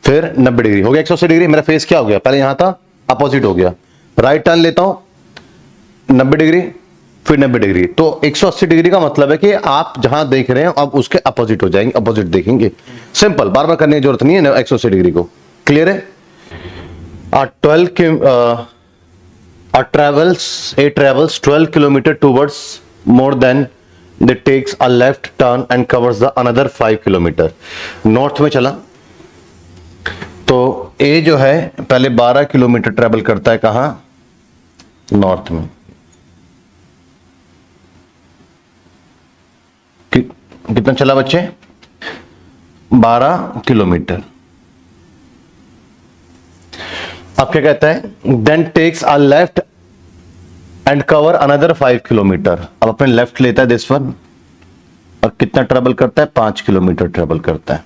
फिर 90 डिग्री हो गया, 180 डिग्री। मेरा फेस क्या हो गया, पहले यहां था अपोजिट हो गया। राइट टर्न लेता हूं 90 डिग्री फिर 90 डिग्री, तो 180 डिग्री का मतलब है कि आप जहां देख रहे हैं अब उसके अपोजिट हो जाएंगे, अपोजिट देखेंगे। सिंपल, बार बार करने की जरूरत नहीं है 180 डिग्री को। क्लियर है। travels 12 kilometer towards more than that takes a left turn and covers the another 5 kilometer। North में चला तो ए जो है पहले 12 किलोमीटर ट्रेवल करता है, कहां, नॉर्थ में। कितना चला बच्चे, 12 किलोमीटर। अब क्या कहता है, then takes a left and cover another 5 kilometre. अब अपने लेफ्ट लेता है दिस वन, और कितना ट्रेवल करता है, 5 किलोमीटर ट्रेवल करता है।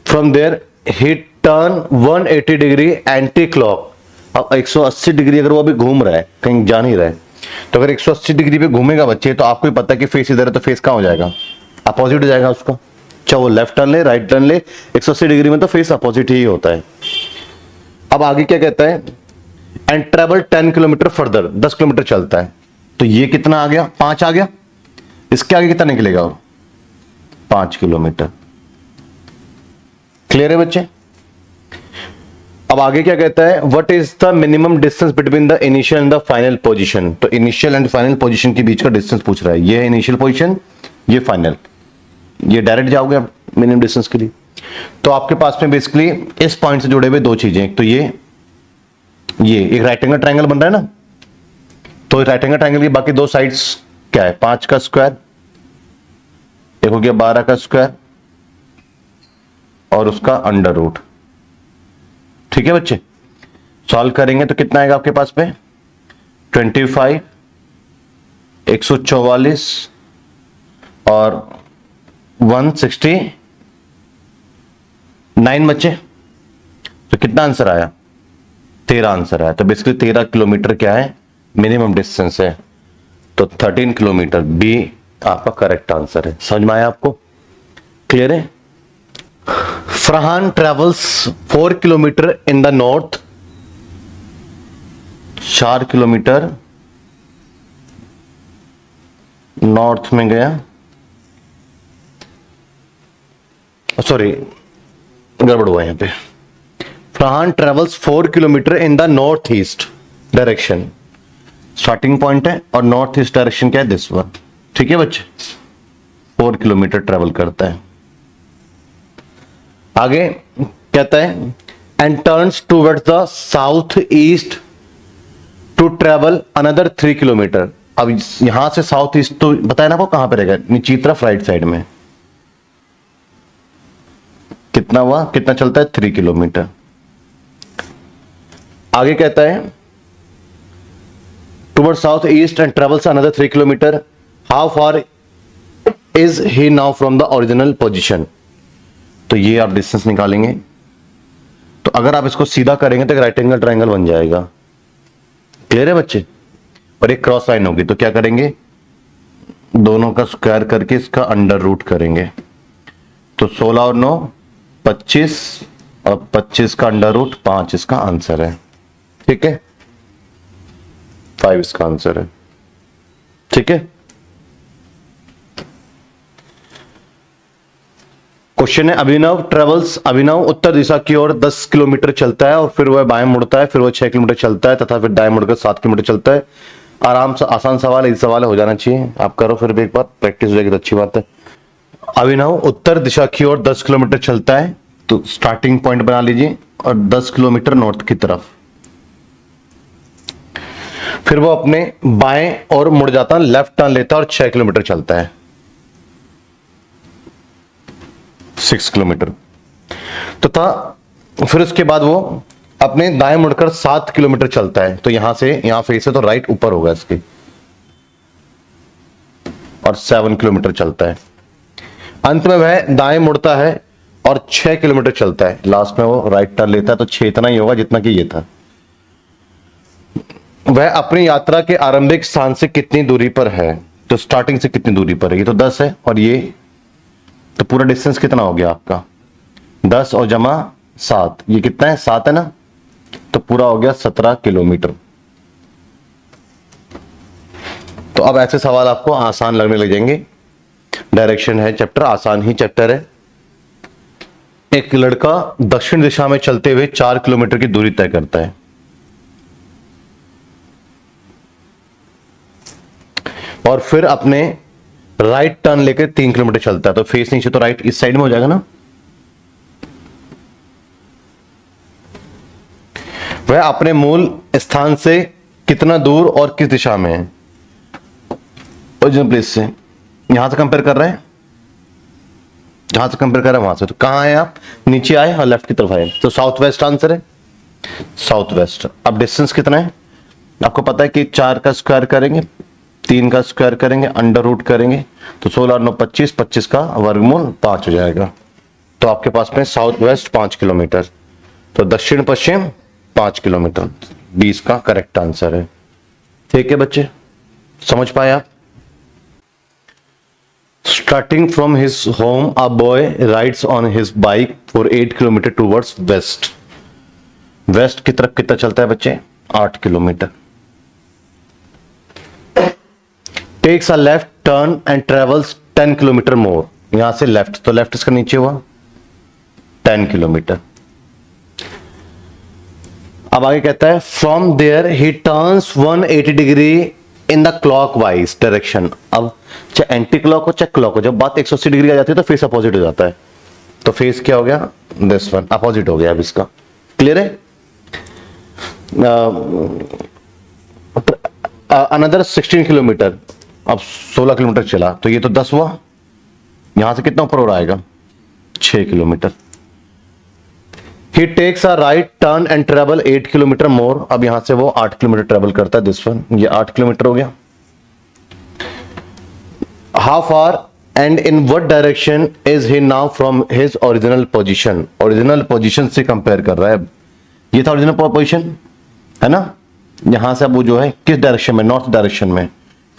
From there he turn 180 degree anti clock. अब 180 डिग्री अगर वो अभी घूम रहा है, कहीं जा नहीं रहा है, तो अगर 180 डिग्री पे घूमेगा बच्चे, तो आपको ही पता है कि फेस इधर है तो फेस कहां हो जाएगा, अपोजिट हो जाएगा उसका। चाहे वो लेफ्ट टर्न ले राइट टर्न ले, 180 डिग्री में तो फेस अपोजिट ही होता है। अब आगे क्या कहता है, and travel 10 kilometre further, 10 kilometre चलता है। तो ये कितना आ गया, 5 आ गया। इसके आगे कितना निकलेगा, 5 किलोमीटर। क्लियर है बच्चे। अब आगे क्या कहता है, what is the minimum distance between the initial and the final position. तो इनिशियल एंड फाइनल पोजीशन के बीच का डिस्टेंस पूछ रहा है। ये है इनिशियल पोजीशन, ये फाइनल, ये डायरेक्ट जाओगे आप मिनिमम डिस्टेंस के लिए। तो आपके पास में बेसिकली इस पॉइंट से जुड़े हुए दो चीजें, एक तो ये एक राइट एंगल ट्रायंगल बन रहा है ना, तो राइट एंगल ट्रायंगल की बाकी दो साइड्स क्या है, 5 का स्क्वायर, एक हो गया 12 का स्क्वायर, और उसका अंडर रूट। ठीक है बच्चे, सॉल्व करेंगे तो कितना आएगा आपके पास में, 25, 144 और 169 बच्चे। तो कितना आंसर आया, 13 आंसर आया। तो बेसिकली 13 किलोमीटर क्या है, मिनिमम डिस्टेंस है। तो 13 किलोमीटर बी आपका करेक्ट आंसर है। समझ में आया आपको, क्लियर है। Farhan travels 4 kilometre in the north, 4 kilometre north में गया, सॉरी गड़बड़ हुआ यहां पे। Farhan travels 4 kilometre in the north east direction, starting point है और नॉर्थ ईस्ट डायरेक्शन क्या है, दिस वन। ठीक है बच्चे, 4 किलोमीटर ट्रेवल करता है। आगे कहता है and turns towards the south east to travel another 3 kilometre. अब यहां से साउथ ईस्ट तो बताया ना आपको कहां पर रहेगा, नीचे तरफ राइट साइड में। कितना हुआ, कितना चलता है, 3 किलोमीटर। आगे कहता है toward south east and travels another 3 kilometre, how far is he now from the original position. तो ये आप डिस्टेंस निकालेंगे, तो अगर आप इसको सीधा करेंगे तो एक राइट एंगल ट्रायंगल बन जाएगा। क्लियर है बच्चे? और एक क्रॉस लाइन होगी, तो क्या करेंगे, दोनों का स्क्वायर करके इसका अंडर रूट करेंगे। तो 16 और 9 25, और 25 का अंडर रूट 5 इसका आंसर है। ठीक है, 5 इसका आंसर है। ठीक है, क्वेश्चन है अभिनव उत्तर दिशा की ओर 10 किलोमीटर चलता है और फिर वह बाएं मुड़ता है, फिर वह 6 किलोमीटर चलता है तथा फिर दाएं मुड़कर 7 किलोमीटर चलता है। आराम से, आसान सवाल है, इस सवाल हो जाना चाहिए। आप करो फिर भी एक बार, प्रैक्टिस हो जाएगी तो अच्छी बात है। अभिनव उत्तर दिशा की ओर 10 किलोमीटर चलता है, तो स्टार्टिंग पॉइंट बना लीजिए और 10 किलोमीटर नॉर्थ की तरफ। फिर वो अपने बाएं और मुड़ जाता है, लेफ्ट टर्न लेता है और 6 किलोमीटर चलता है, 6 किलोमीटर। तो था फिर उसके बाद वो अपने दाएं मुड़कर 7 किलोमीटर चलता है। तो यहां से, यहां फेस है तो राइट ऊपर होगा इसके, और 7 किलोमीटर चलता है। अंत में वह दाएं मुड़ता है और 6 किलोमीटर चलता है। लास्ट में वो राइट टर्न लेता है, तो 6 इतना ही होगा जितना कि ये था। वह अपनी यात्रा के आरंभिक स्थान से कितनी दूरी पर है, तो स्टार्टिंग से कितनी दूरी पर है, ये तो 10 है और ये, तो पूरा डिस्टेंस कितना हो गया आपका, 10 और जमा 7, ये कितना है, 7 है ना, तो पूरा हो गया 17 किलोमीटर। तो अब ऐसे सवाल आपको आसान लगने लग जाएंगे। डायरेक्शन है चैप्टर, आसान ही चैप्टर है। एक लड़का दक्षिण दिशा में चलते हुए 4 किलोमीटर की दूरी तय करता है। और फिर अपने राइट टर्न लेकर 3 किलोमीटर चलता है। तो फेस नीचे, तो राइट इस साइड में हो जाएगा ना। वह अपने मूल स्थान से कितना दूर और किस दिशा में है, ओरिजिनल प्लेस से। यहां से कंपेयर कर रहे हैं, जहां से कंपेयर कर रहे हैं वहां से। तो कहां है आप, नीचे आए और लेफ्ट की तरफ आए, तो साउथ वेस्ट आंसर है, साउथ वेस्ट। अब डिस्टेंस कितना है आपको पता है कि 4 का स्क्वायर करेंगे, 3 का स्क्वायर करेंगे, अंडर रूट करेंगे, तो 16 और 9 25, 25 का वर्गमूल 5 हो जाएगा। तो आपके पास में साउथ वेस्ट 5 किलोमीटर, तो दक्षिण पश्चिम 5 किलोमीटर, 20 का करेक्ट आंसर है। ठीक है बच्चे, समझ पाए आप? Starting from his home a boy rides on his bike for 8 kilometre towards west. West की तरफ कितना चलता है बच्चे, 8 kilometre. Takes a left turn and travels 10 kilometre more. यहां से लेफ्ट, तो लेफ्ट इसका नीचे हुआ 10 किलोमीटर। अब आगे कहता है from there he turns 180 degree in the clockwise direction. अब चाहे एंटी क्लॉक हो चाहे क्लॉक हो, जब बात 180 डिग्री आ जाती है तो फेस अपोजिट हो जाता है। तो फेस क्या हो गया, दिस वन अपोजिट हो गया। अब इसका क्लियर है। अनदर 16 किलोमीटर, अब 16 किलोमीटर चला, तो ये तो 10 हुआ। यहां से कितना ऊपर हो आएगा, 6 kilometre. He takes a right turn and travel 8 kilometre more. अब यहां से वो 8 किलोमीटर ट्रेवल करता है, दिस वन, ये 8 किलोमीटर हो गया। How far and in what direction is he now from his original position? Original position से कंपेयर कर रहा है। ये था ओरिजिनल पोजीशन है ना, यहां से अब वो जो है किस डायरेक्शन में, नॉर्थ डायरेक्शन में।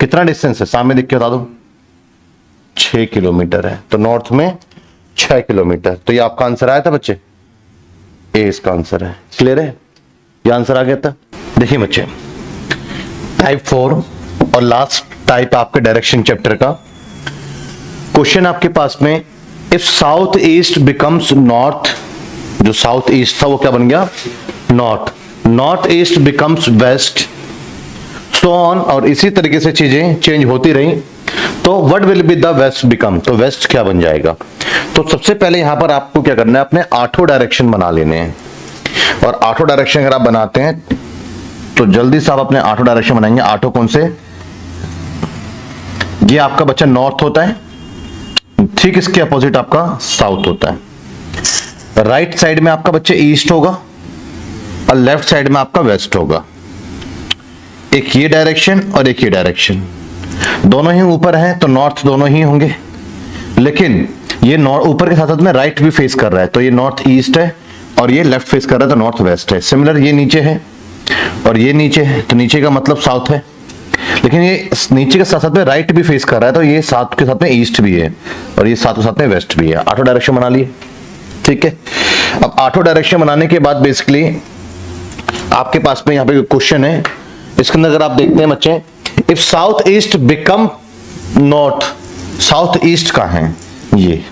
कितना डिस्टेंस है सामने देख के बता दो, 6 किलोमीटर है। तो नॉर्थ में 6 किलोमीटर। तो ये आपका आंसर आया था बच्चे, ए इसका आंसर है। क्लियर है, ये आंसर आ गया था। देखिए बच्चे, टाइप 4 और लास्ट टाइप आपके डायरेक्शन चैप्टर का क्वेश्चन आपके पास में, if south east becomes north, जो साउथ ईस्ट था वो क्या बन गया, north. North east becomes west, so on, और इसी तरीके से चीजें चेंज होती रही, तो what will be the west become, तो वेस्ट क्या बन जाएगा। तो सबसे पहले यहां पर आपको क्या करना है, अपने 8 डायरेक्शन बना लेने हैं। और 8 डायरेक्शन अगर आप बनाते हैं तो जल्दी से आप अपने 8 डायरेक्शन बनाएंगे। 8 कौन से, ये आपका बच्चा नॉर्थ होता है, ठीक इसके अपोजिट आपका साउथ होता है। राइट साइड में आपका बच्चे ईस्ट होगा और लेफ्ट साइड में आपका वेस्ट होगा। एक ये डायरेक्शन और एक ये डायरेक्शन, दोनों ही ऊपर हैं तो नॉर्थ दोनों ही होंगे। लेकिन ये ऊपर के साथ साथ में राइट भी फेस कर रहा है, तो ये नॉर्थ ईस्ट है, और ये लेफ्ट फेस कर रहा है तो नॉर्थ वेस्ट है। सिमिलर ये नीचे है और ये नीचे है, तो नीचे का मतलब साउथ है, लेकिन ये नीचे के साथ साथ में राइट भी फेस कर रहा है, तो ये साउथ के साथ में ईस्ट भी है, और ये साथ के साथ में वेस्ट भी है। आठों डायरेक्शन बना लिए, ठीक है। अब आठों डायरेक्शन बनाने के बाद बेसिकली आपके पास में यहाँ पे क्वेश्चन है, इसके अंदर अगर आप देखते हैं बच्चे, if south east become north, south east का है ये,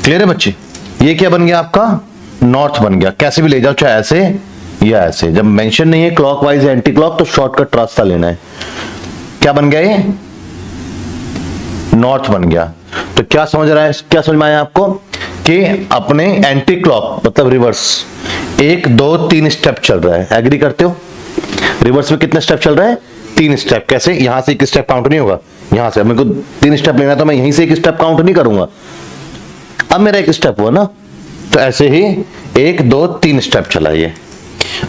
क्लियर है बच्चे, ये क्या बन गया आपका, नॉर्थ बन गया। कैसे भी ले जाओ, चाहे ऐसे या ऐसे, जब मेंशन नहीं है क्लॉकवाइज या एंटी क्लॉक तो शॉर्टकट रास्ता लेना है। क्या बन गया ये, नॉर्थ बन गया। तो क्या समझ रहा है, क्या समझ में आया आपको कि अपने एंटी क्लॉक मतलब रिवर्स 1 2 3 स्टेप चल रहा है, एग्री करते हो? रिवर्स में कितने स्टेप चल रहा है, 3 स्टेप। कैसे, यहां से एक स्टेप काउंट नहीं होगा, यहां से मेरे को 3 स्टेप लेना, तो मैं यहीं से एक स्टेप काउंट नहीं करूंगा, अब मेरा एक स्टेप हुआ ना, तो ऐसे ही 1 2 3 स्टेप चला ये।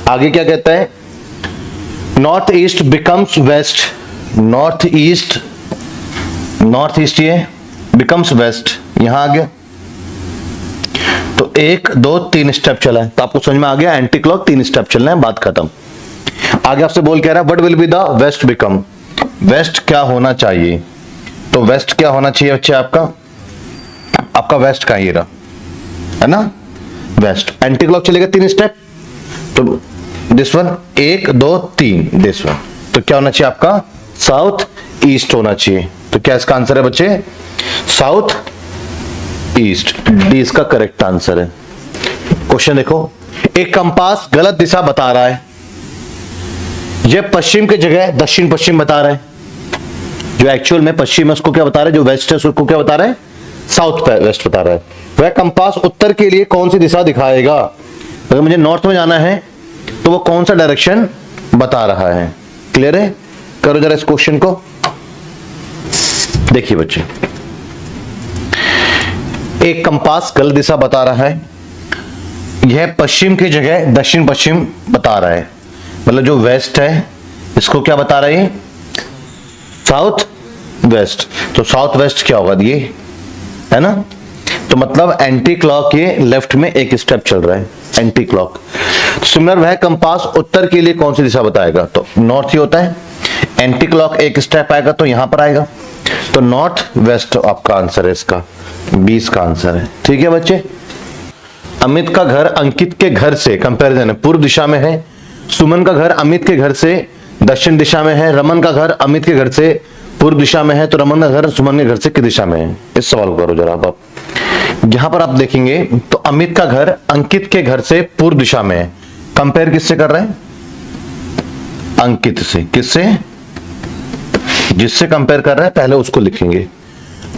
आगे क्या कहता है, north east becomes west, north east ये बिकम्स वेस्ट, यहां आ गया, तो 1 2 3 स्टेप चला है, तो आपको समझ में आ गया एंटी क्लॉक 3 स्टेप चलना है, बात खत्म। आगे आपसे बोल कह रहा है what will be the west become, west क्या होना चाहिए, तो वेस्ट क्या होना चाहिए बच्चे, आपका वेस्ट का ये रहा है ना, वेस्ट। एंटी क्लॉक चलेगा 3 स्टेप, तो दिस वन 1 2 3 दिस वन, तो क्या होना चाहिए आपका, साउथ ईस्ट होना चाहिए। तो क्या इसका आंसर है बच्चे, साउथ ईस्ट, डी इसका करेक्ट आंसर है। क्वेश्चन देखो, एक कंपास गलत दिशा बता रहा है, यह पश्चिम की जगह दक्षिण पश्चिम बता रहा है, जो एक्चुअल में पश्चिम है उसको क्या बता रहा है, जो वेस्ट है उसको क्या बता रहा है, साउथ वेस्ट बता रहा है। वह कंपास उत्तर के लिए कौन सी दिशा दिखाएगा, अगर मुझे नॉर्थ में जाना है तो वो कौन सा डायरेक्शन बता रहा है, क्लियर है? करो जरा इस क्वेश्चन को, देखिए बच्चे, एक कंपास गलत दिशा बता रहा है, यह पश्चिम की जगह दक्षिण पश्चिम बता रहा है, मतलब जो वेस्ट है इसको क्या बता रहा है, साउथ वेस्ट। तो साउथ वेस्ट क्या होगा, ये है ना, तो मतलब एंटी क्लॉक ये लेफ्ट में एक स्टेप चल रहा है, एंटी क्लॉक। सिमिलर वह कंपास उत्तर के लिए कौन सी दिशा बताएगा, तो नॉर्थ ही होता है, एंटी क्लॉक एक स्टेप आएगा तो यहां पर आएगा, तो नॉर्थ वेस्ट आपका आंसर है, इसका 20 का आंसर है, ठीक है बच्चे। अमित का घर अंकित के घर से, कंपैरिजन है, पूर्व दिशा में है, सुमन का घर अमित के घर से दक्षिण दिशा में है, रमन का घर अमित के घर से पूर्व दिशा में है, तो रमन का घर सुमन के घर से किस दिशा में है, इस सवाल को करो जरा आप। यहां पर आप देखेंगे तो अमित का घर अंकित के घर से पूर्व दिशा में है, कंपेयर किससे कर रहे हैं, अंकित से, किससे, जिससे कंपेयर कर रहे हैं पहले उसको लिखेंगे।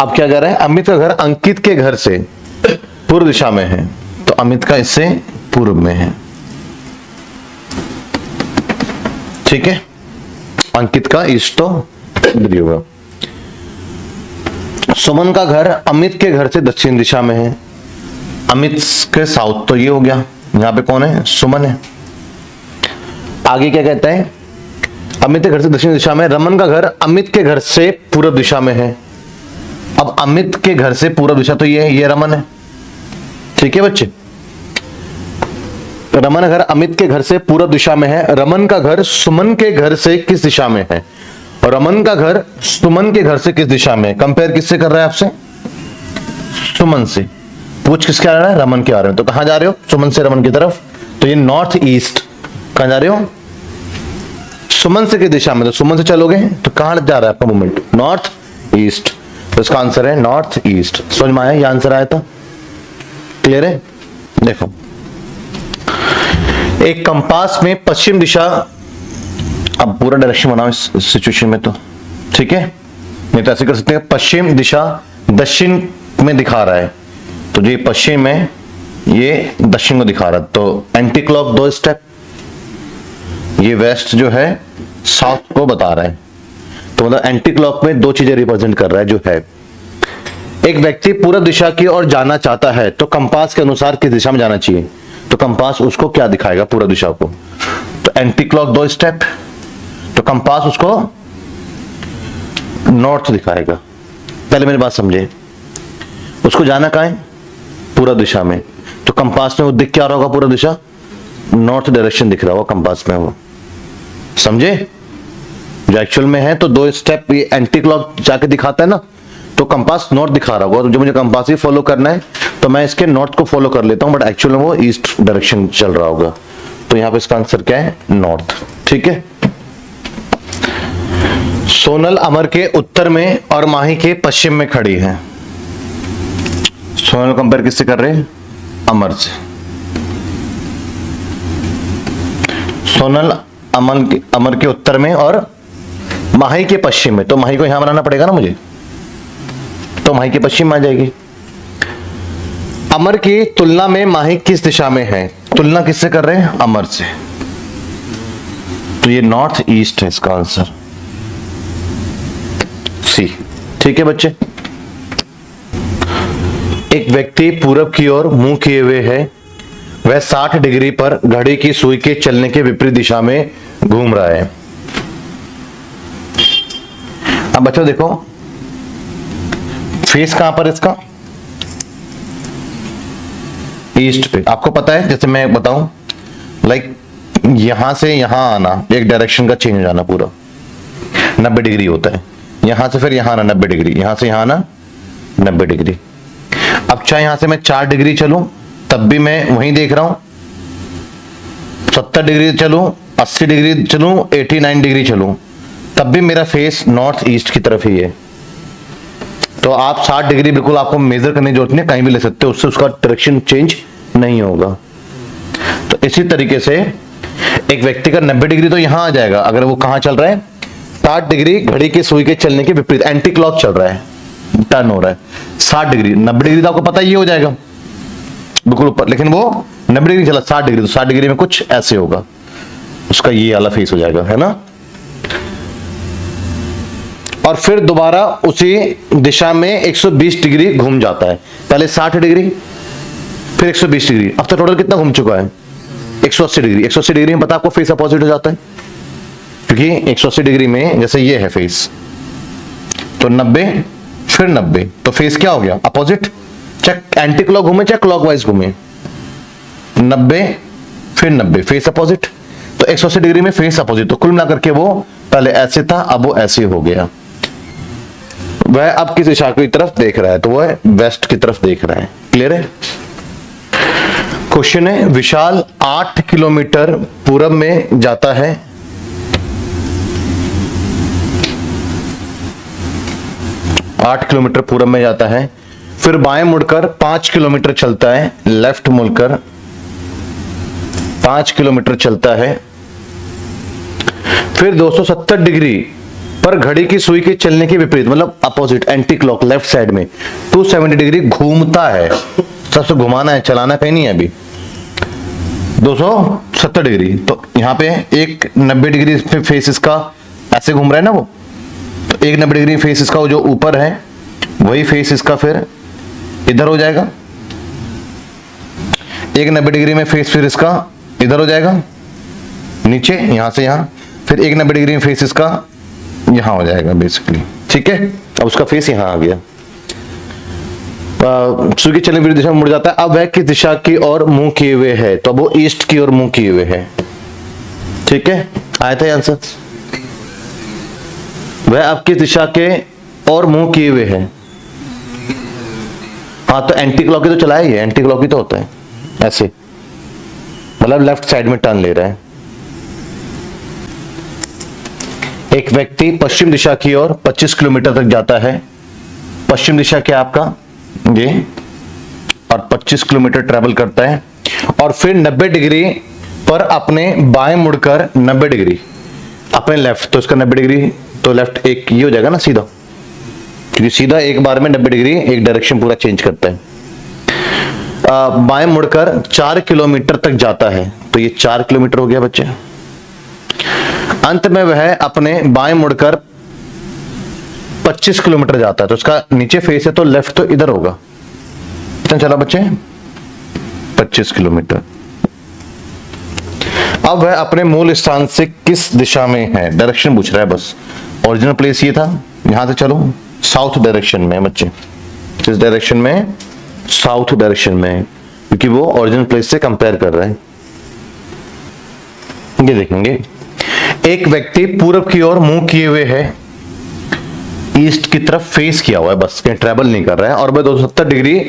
अब क्या कर रहे हैं, अमित का घर अंकित के घर से पूर्व दिशा में है, तो अमित का इससे पूर्व में है, ठीक है, अंकित का ईस्ट तो होगा। सुमन का घर अमित के घर से दक्षिण दिशा में है, अमित के साउथ, तो ये हो गया, यहां पे कौन है, सुमन है। आगे क्या कहता है, अमित के घर से दक्षिण दिशा में, रमन का घर अमित के घर से पूर्व दिशा में है। अब अमित के घर से पूर्व दिशा, तो ये रमन है, ठीक है बच्चे। रमन का घर अमित के घर से पूर्व दिशा में है, रमन का घर सुमन के घर से किस दिशा में है, और रमन का घर सुमन के घर से किस दिशा में, कंपेयर किससे कर रहा है आपसे, सुमन से। पूछ किसके आ रहा है, रमन के आ रहे हो, तो कहां जा रहे हो, सुमन से रमन की तरफ, तो ये नॉर्थ ईस्ट, कहां जा रहे हो, सुमन से किस दिशा में, तो सुमन से चलोगे तो कहां जा रहा है आपका मूवमेंट, नॉर्थ ईस्ट, तो इसका आंसर है नॉर्थ ईस्ट। समझ में आया, ये आंसर आया था, क्लियर है। देखो, एक कंपास में पश्चिम दिशा, अब पूरा डायरेक्शन बनाओ इस सिचुएशन में, तो ठीक है, नहीं तो ऐसे कर सकते हैं, पश्चिम दिशा दक्षिण में दिखा रहा है, तो जो पश्चिम है ये दक्षिण को दिखा रहा है, तो एंटी क्लॉक 2 स्टेप, ये वेस्ट जो है साउथ को बता रहा है, तो मतलब एंटी क्लॉक में 2 चीजें रिप्रेजेंट कर रहा है, जो है एक व्यक्ति पूर्व दिशा की ओर जाना चाहता है, तो कंपास के अनुसार किस दिशा में जाना चाहिए, तो कंपास उसको क्या दिखाएगा, पूर्व दिशा को, तो एंटी क्लॉक 2 स्टेप, तो कंपास उसको नॉर्थ दिखाएगा। पहले मेरी बात समझे, उसको जाना कहाँ है? पूरा दिशा में। तो कंपास में वो दिख क्या रहा होगा? पूरा दिशा, नॉर्थ डायरेक्शन दिख रहा होगा कंपास में, वो समझे? जो एक्चुअल में है तो 2 स्टेप ये एंटी क्लॉक जाके दिखाता है ना, तो कंपास नॉर्थ दिखा रहा होगा। तो जो मुझे कंपास ही फॉलो करना है तो मैं इसके नॉर्थ को फॉलो कर लेता हूं, बट एक्चुअल में वो ईस्ट डायरेक्शन चल रहा होगा। तो यहां पे इसका आंसर क्या है? नॉर्थ। ठीक है। सोनल अमर के उत्तर में और माही के पश्चिम में खड़ी है। सोनल कंपेयर किससे कर रहे हैं? अमर से। सोनल अमर के उत्तर में और माही के पश्चिम में, तो माही को यहां बनाना पड़ेगा ना मुझे, तो माही के पश्चिम में आ जाएगी। अमर की तुलना में माही किस दिशा में है? तुलना किससे कर रहे हैं? अमर से। तो ये नॉर्थ ईस्ट है इसका आंसर, सी। ठीक है बच्चे। एक व्यक्ति पूरब की ओर मुंह किए हुए है, वह 60 डिग्री पर घड़ी की सुई के चलने के विपरीत दिशा में घूम रहा है। अब बच्चों देखो, फेस कहां पर इसका? ईस्ट पे। आपको पता है, जैसे मैं बताऊं, लाइक यहां से यहां आना, एक डायरेक्शन का चेंज हो जाना पूरा 90 डिग्री होता है। यहां से फिर यहां आना 90 डिग्री, यहां से यहां आना 90 डिग्री। अब चाहे यहां से मैं 4 डिग्री चलूं तब भी मैं वहीं देख रहा हूं, 70 डिग्री चलूं, 80 डिग्री चलूं, 89 डिग्री चलूं, तब भी मेरा फेस नॉर्थ ईस्ट की तरफ ही है। तो आप 60 डिग्री बिल्कुल आपको मेजर करने की जरूरत नहीं, कहीं भी ले सकते हो, उससे उसका डायरेक्शन चेंज नहीं होगा। तो इसी तरीके से एक व्यक्ति का 90 डिग्री तो यहां आ जाएगा, अगर वो कहां चल रहा है? 60 डिग्री घड़ी की सुई के चलने के विपरीत, एंटी क्लॉक चल रहा है, टर्न हो रहा है 60 डिग्री। 90 डिग्री तो आपको पता ही हो जाएगा बिल्कुल ऊपर, लेकिन वो 90 डिग्री चला 60 डिग्री, तो 60 डिग्री में कुछ ऐसे होगा, उसका ये वाला फेस हो जाएगा, है ना। और फिर दोबारा उसी दिशा में 120 डिग्री घूम जाता है। पहले 60 डिग्री, फिर 120 डिग्री। अब तो टोटल कितना घूम चुका है? 180 डिग्री। 180 डिग्री में पता आपको फेस अपोजिट हो जाता है, क्योंकि 180 डिग्री में जैसे ये है फेस, तो 90 फिर 90, तो फेस क्या हो गया? अपोजिट। चाहे एंटी क्लॉक घूमे चाहे क्लॉकवाइज घूमे, 90 फिर 90, फेस अपोजिट। तो 180 डिग्री में फेस अपोजिट, तो कुल मिलाकर के वो पहले ऐसे था, अब वो ऐसे हो गया। वह अब किस दिशा की तरफ देख रहा है? तो वह वेस्ट की तरफ देख रहा है। क्लियर है? क्वेश्चन है, विशाल 8 किलोमीटर पूरब में जाता है, 8 किलोमीटर पूरब में जाता है, फिर बाएं मुड़कर 5 किलोमीटर चलता है, लेफ्ट मुड़कर 5 किलोमीटर चलता है, फिर 270 डिग्री पर घड़ी की सुई के चलने के विपरीत, मतलब opposite, anti clock left side में 270 डिग्री घूमता है। सबसे घुमाना है, चलाना कहीं नहीं है अभी। 270 डिग्री, तो यहां पे एक 90 डिग्री पे फेस इसका ऐसे घूम रहा है ना, वो तो एक 90 डिग्री फेस इसका जो ऊपर है, वही फेस इसका फिर इधर हो जाएगा। एक 90 डिग्री में फेस फिर इसका इधर हो जाएगा नीचे, यहां से यहां, फिर एक 90 डिग्री में फेस इसका यहां हो जाएगा बेसिकली। ठीक है, अब उसका फेस यहां आ गया, सूर्य की चलने विरुद्ध दिशा में मुड़ जाता है। अब वह किस दिशा की ओर मुंह किए हुए है? तो अब वो ईस्ट की ओर मुंह किए हुए है। ठीक है, आया था आंसर। वह अब किस दिशा के और मुंह किए हुए है? हाँ, तो एंटी क्लॉकी तो चलाया ही है, एंटी क्लॉकी तो होता है ऐसे, मतलब लेफ्ट साइड में टर्न ले रहा है। एक व्यक्ति पश्चिम दिशा की ओर 25 किलोमीटर तक जाता है। पश्चिम दिशा क्या आपका? ये, और 25 किलोमीटर ट्रेवल करता है, और फिर 90 डिग्री पर अपने बाएं मुड़कर 90 डिग्री अपने लेफ्ट, तो इसका 90 डिग्री तो लेफ्ट एक ये हो जाएगा ना सीधा, क्योंकि सीधा एक बार में 90 डिग्री एक डायरेक्शन पूरा चेंज करता है। बाएं मुड़कर 4 किलोमीटर तक जाता है, तो ये 4 किलोमीटर हो गया बच्चे। अंत में वह अपने बाएं मुड़कर 25 किलोमीटर जाता है, तो उसका नीचे फेस है तो लेफ्ट तो इधर होगा। कितना चला बच्चे? 25 किलोमीटर। अब वह अपने मूल स्थान से किस दिशा में है? डायरेक्शन पूछ रहा है बस। ओरिजिनल प्लेस ये था, यहां से चलो साउथ डायरेक्शन में बच्चे। किस डायरेक्शन में, साउथ डायरेक्शन में, क्योंकि वो ओरिजिनल प्लेस से कंपेयर कर रहे हैं। ये देखेंगे, एक व्यक्ति पूरब की ओर मुंह किए हुए है, ईस्ट की तरफ फेस किया हुआ है, बस कहीं ट्रेवल नहीं कर रहा है, और वह 270 डिग्री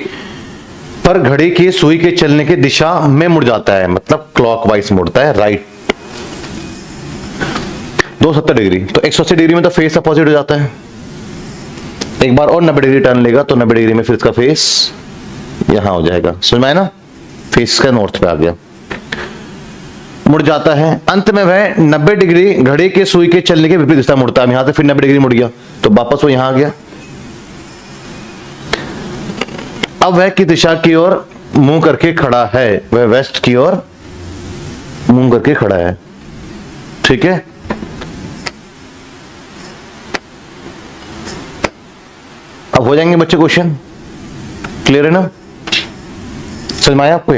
पर घड़ी की सुई के चलने की दिशा में मुड़ जाता है, मतलब क्लॉकवाइज मुड़ता है, राइट 270 डिग्री। तो 180 डिग्री में तो फेस अपोजिट हो जाता है। एक बार और 90 डिग्री टर्न लेगा तो 90 डिग्री में फिर इसका फेस यहां हो जाएगा, समझ में आया ना, फेस का नॉर्थ पे आ गया, मुड़ जाता है। अंत में वह 90 डिग्री घड़ी के सुई के चलने के विपरीत दिशा मुड़ता है, यहां से फिर 90 डिग्री मुड़ गया तो वापस वो यहां आ गया। अब वह किस दिशा की ओर मुंह करके खड़ा है, वह वेस्ट की ओर मुंह करके खड़ा है, ठीक है। अब हो जाएंगे बच्चे क्वेश्चन, क्लियर है ना, समझ में आया आपको?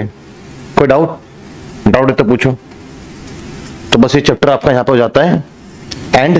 कोई डाउट है तो पूछो। तो बस ये चैप्टर आपका यहां पे हो जाता है एंड।